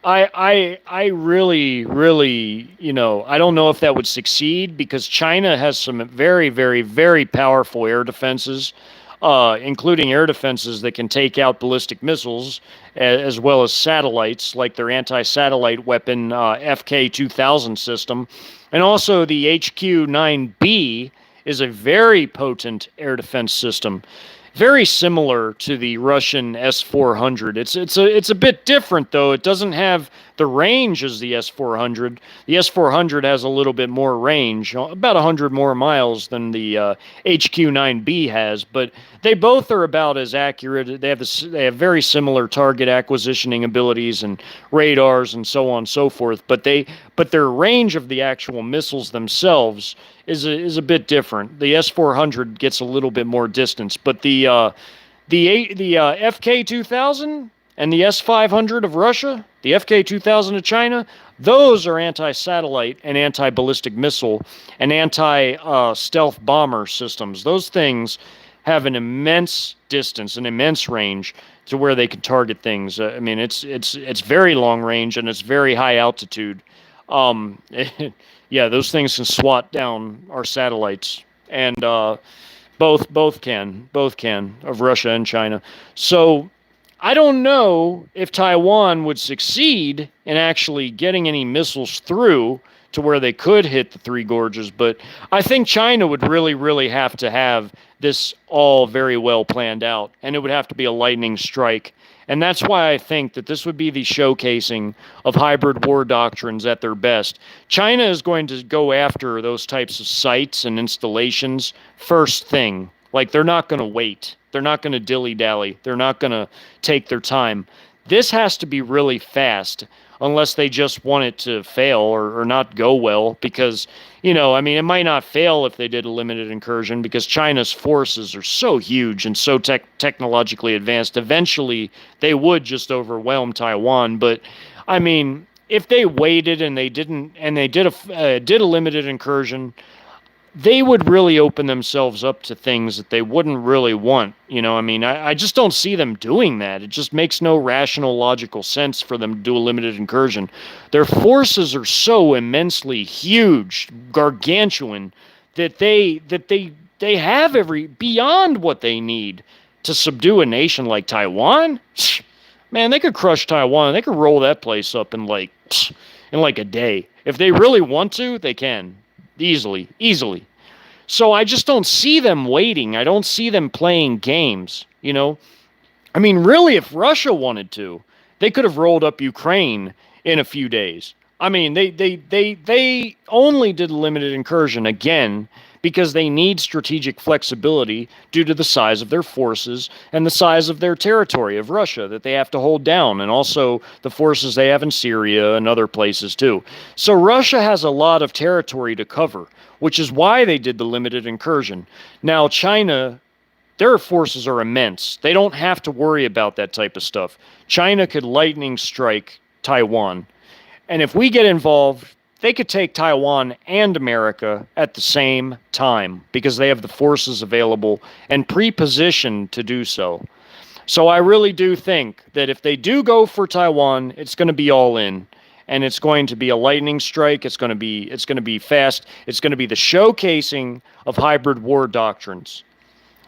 I really, I don't know if that would succeed, because China has some very, very, very powerful air defenses, including air defenses that can take out ballistic missiles, as well as satellites, like their anti-satellite weapon FK-2000 system. And also the HQ-9B is a very potent air defense system, very similar to the Russian S-400. It's a bit different, though. It doesn't have the range as the S-400. The S-400 has a little bit more range, about 100 more miles than the HQ-9B has, but they both are about as accurate. They have very similar target acquisitioning abilities and radars and so on and so forth, but their range of the actual missiles themselves is a bit different. The S-400 gets a little bit more distance, but the FK-2000 and the S-500 of Russia, the FK-2000 of China, those are anti-satellite and anti-ballistic missile and anti-stealth bomber systems. Those things have an immense distance, an immense range to where they can target things. I mean, it's very long range and it's very high altitude. Yeah, those things can swat down our satellites, and both can of Russia and China. So I don't know if Taiwan would succeed in actually getting any missiles through to where they could hit the Three Gorges, but I think China would really, really have to have this all very well planned out, and it would have to be a lightning strike. And that's why I think that this would be the showcasing of hybrid war doctrines at their best. China is going to go after those types of sites and installations first thing. Like, they're not going to wait. They're not going to dilly-dally. They're not going to take their time. This has to be really fast, unless they just want it to fail or not go well, because, I mean, it might not fail if they did a limited incursion, because China's forces are so huge and so technologically advanced. Eventually, they would just overwhelm Taiwan. But, I mean, if they waited and they didn't, and they did a limited incursion, they would really open themselves up to things that they wouldn't really want. I mean, I just don't see them doing that. It just makes no rational, logical sense for them to do a limited incursion. Their forces are so immensely huge, gargantuan, that they have beyond what they need to subdue a nation like Taiwan. Man, they could crush Taiwan. They could roll that place up in like a day. If they really want to, they can. Easily. So I just don't see them waiting. I don't see them playing games, I mean, really, if Russia wanted to, they could have rolled up Ukraine in a few days. I mean, they only did a limited incursion, again, because they need strategic flexibility due to the size of their forces and the size of their territory of Russia that they have to hold down, and also the forces they have in Syria and other places too. So Russia has a lot of territory to cover, which is why they did the limited incursion. Now, China, their forces are immense. They don't have to worry about that type of stuff. China could lightning strike Taiwan. And if we get involved, they could take Taiwan and America at the same time, because they have the forces available and pre-positioned to do so. So I really do think that if they do go for Taiwan, it's going to be all in, and it's going to be a lightning strike. It's going to be fast. It's going to be the showcasing of hybrid war doctrines,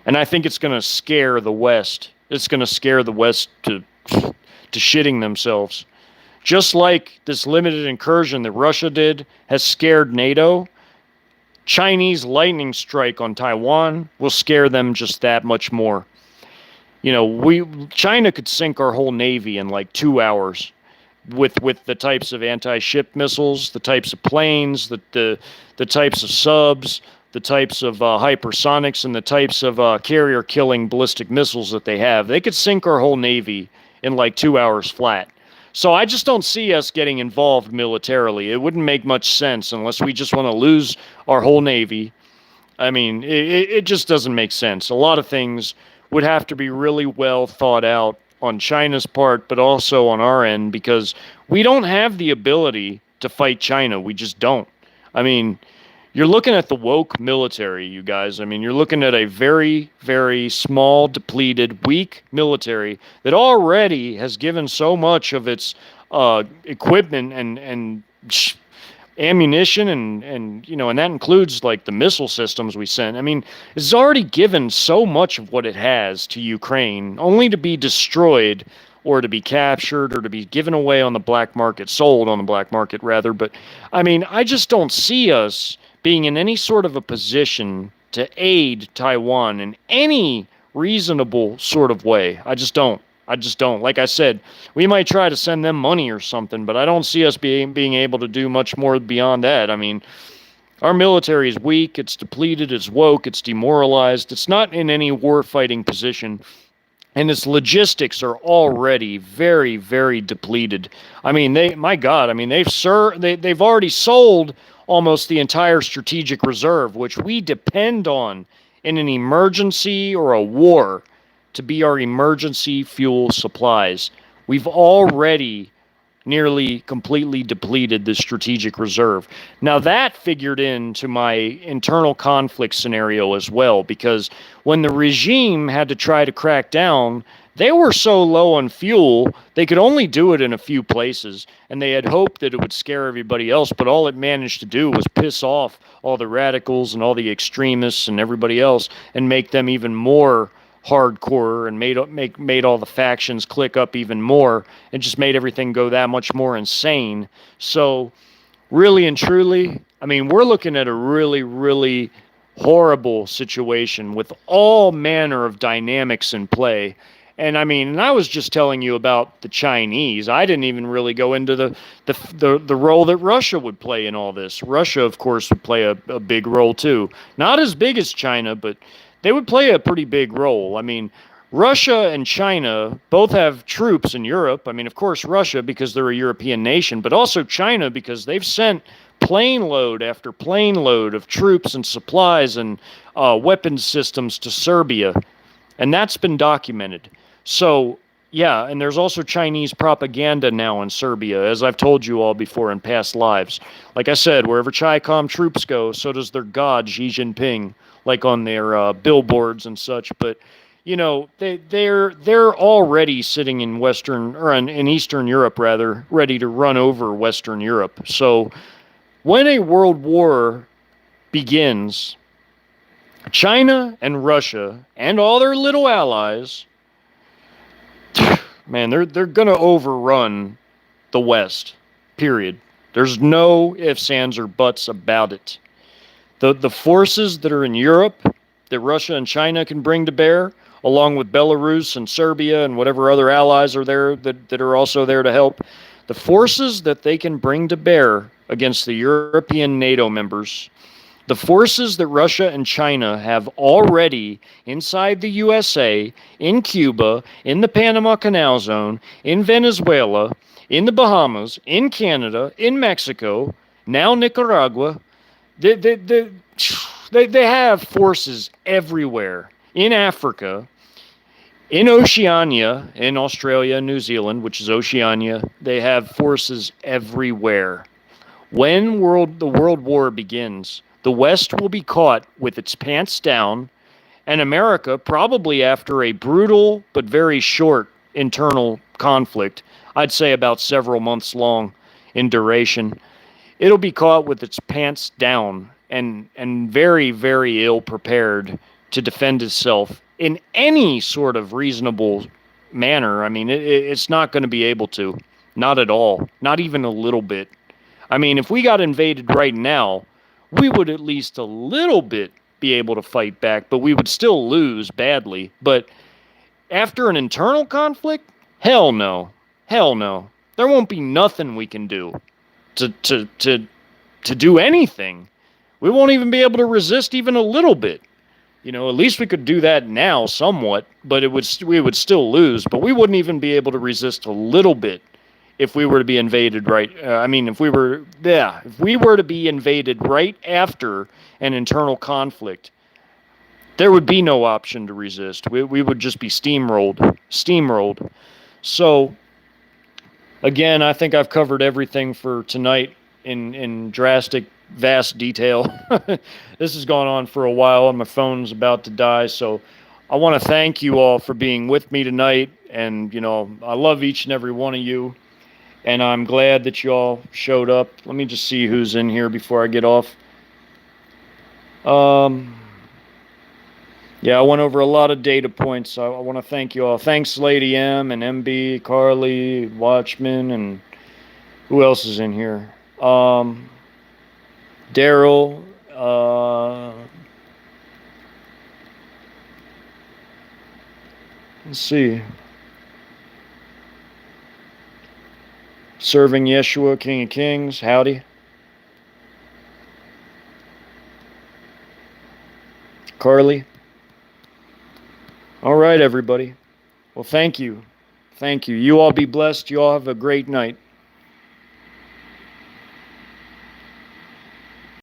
and I think it's going to scare the West. It's going to scare the West to shitting themselves. Just like this limited incursion that Russia did has scared NATO, Chinese lightning strike on Taiwan will scare them just that much more. China could sink our whole navy in like 2 hours with the types of anti-ship missiles, the types of planes, the types of subs, the types of hypersonics, and the types of carrier-killing ballistic missiles that they have. They could sink our whole navy in like 2 hours flat. So I just don't see us getting involved militarily. It wouldn't make much sense unless we just want to lose our whole navy. I mean, it just doesn't make sense. A lot of things would have to be really well thought out on China's part, but also on our end, because we don't have the ability to fight China. We just don't. I mean, you're looking at the woke military, you guys. I mean, you're looking at a very, very small, depleted, weak military that already has given so much of its equipment and ammunition and that includes like the missile systems we sent. I mean, it's already given so much of what it has to Ukraine, only to be destroyed or to be captured or to be given away on the black market, sold on the black market rather. But I mean, I just don't see us being in any sort of a position to aid Taiwan in any reasonable sort of way. I just don't. Like I said, we might try to send them money or something, but I don't see us being able to do much more beyond that. I mean, our military is weak, it's depleted, it's woke, it's demoralized, it's not in any war-fighting position, and its logistics are already very, very depleted. I mean, they've already sold almost the entire strategic reserve, which we depend on in an emergency or a war to be our emergency fuel supplies. We've already nearly completely depleted the strategic reserve. Now that figured into my internal conflict scenario as well, because when the regime had to try to crack down, they were so low on fuel, they could only do it in a few places, and they had hoped that it would scare everybody else, but all it managed to do was piss off all the radicals and all the extremists and everybody else and make them even more hardcore and made all the factions click up even more and just made everything go that much more insane. So really and truly, I mean, we're looking at a really, really horrible situation with all manner of dynamics in play. And I mean, and I was just telling you about the Chinese. I didn't even really go into the role that Russia would play in all this. Russia, of course, would play a big role too. Not as big as China, but they would play a pretty big role. I mean, Russia and China both have troops in Europe. I mean, of course, Russia because they're a European nation, but also China because they've sent plane load after plane load of troops and supplies and weapons systems to Serbia. And that's been documented. So, yeah, and there's also Chinese propaganda now in Serbia, as I've told you all before in past lives. Like I said, wherever Chi-Com troops go, so does their god, Xi Jinping, like on their billboards and such. But, you know, they're already sitting in in Eastern Europe, rather, ready to run over Western Europe. So when a world war begins, China and Russia and all their little allies, man, they're going to overrun the West, period. There's no ifs, ands, or buts about it. The forces that are in Europe that Russia and China can bring to bear, along with Belarus and Serbia and whatever other allies are there that are also there to help, the forces that they can bring to bear against the European NATO members, the forces that Russia and China have already inside the USA, in Cuba, in the Panama Canal Zone, in Venezuela, in the Bahamas, in Canada, in Mexico, now Nicaragua, they have forces everywhere. In Africa, in Oceania, in Australia and New Zealand, which is Oceania, they have forces everywhere. When the World War begins, the West will be caught with its pants down And America, probably after a brutal but very short internal conflict, I'd say about several months long in duration, it'll be caught with its pants down and very, very ill prepared to defend itself in any sort of reasonable manner. I mean, it's not going to be able to. Not at all. Not even a little bit. I mean, if we got invaded right now, we would at least a little bit be able to fight back, but we would still lose badly. But after an internal conflict, hell no. Hell no. There won't be nothing we can do to do anything. We won't even be able to resist even a little bit. You know, at least we could do that now somewhat, but we would still lose. But we wouldn't even be able to resist a little bit if we were to be invaded right. If we were to be invaded right after an internal conflict, there would be no option to resist. We would just be steamrolled. So again, I think I've covered everything for tonight in drastic, vast detail. This has gone on for a while, and my phone's about to die. So I want to thank you all for being with me tonight. And, you know, I love each and every one of you. And I'm glad that you all showed up. Let me just see who's in here before I get off. Yeah, I went over a lot of data points. I want to thank you all. Thanks, Lady M and MB, Carly, Watchman, and who else is in here? Daryl. Let's see. Serving Yeshua, King of Kings. Howdy. Carly. All right, everybody. Well, thank you. Thank you. You all be blessed. You all have a great night.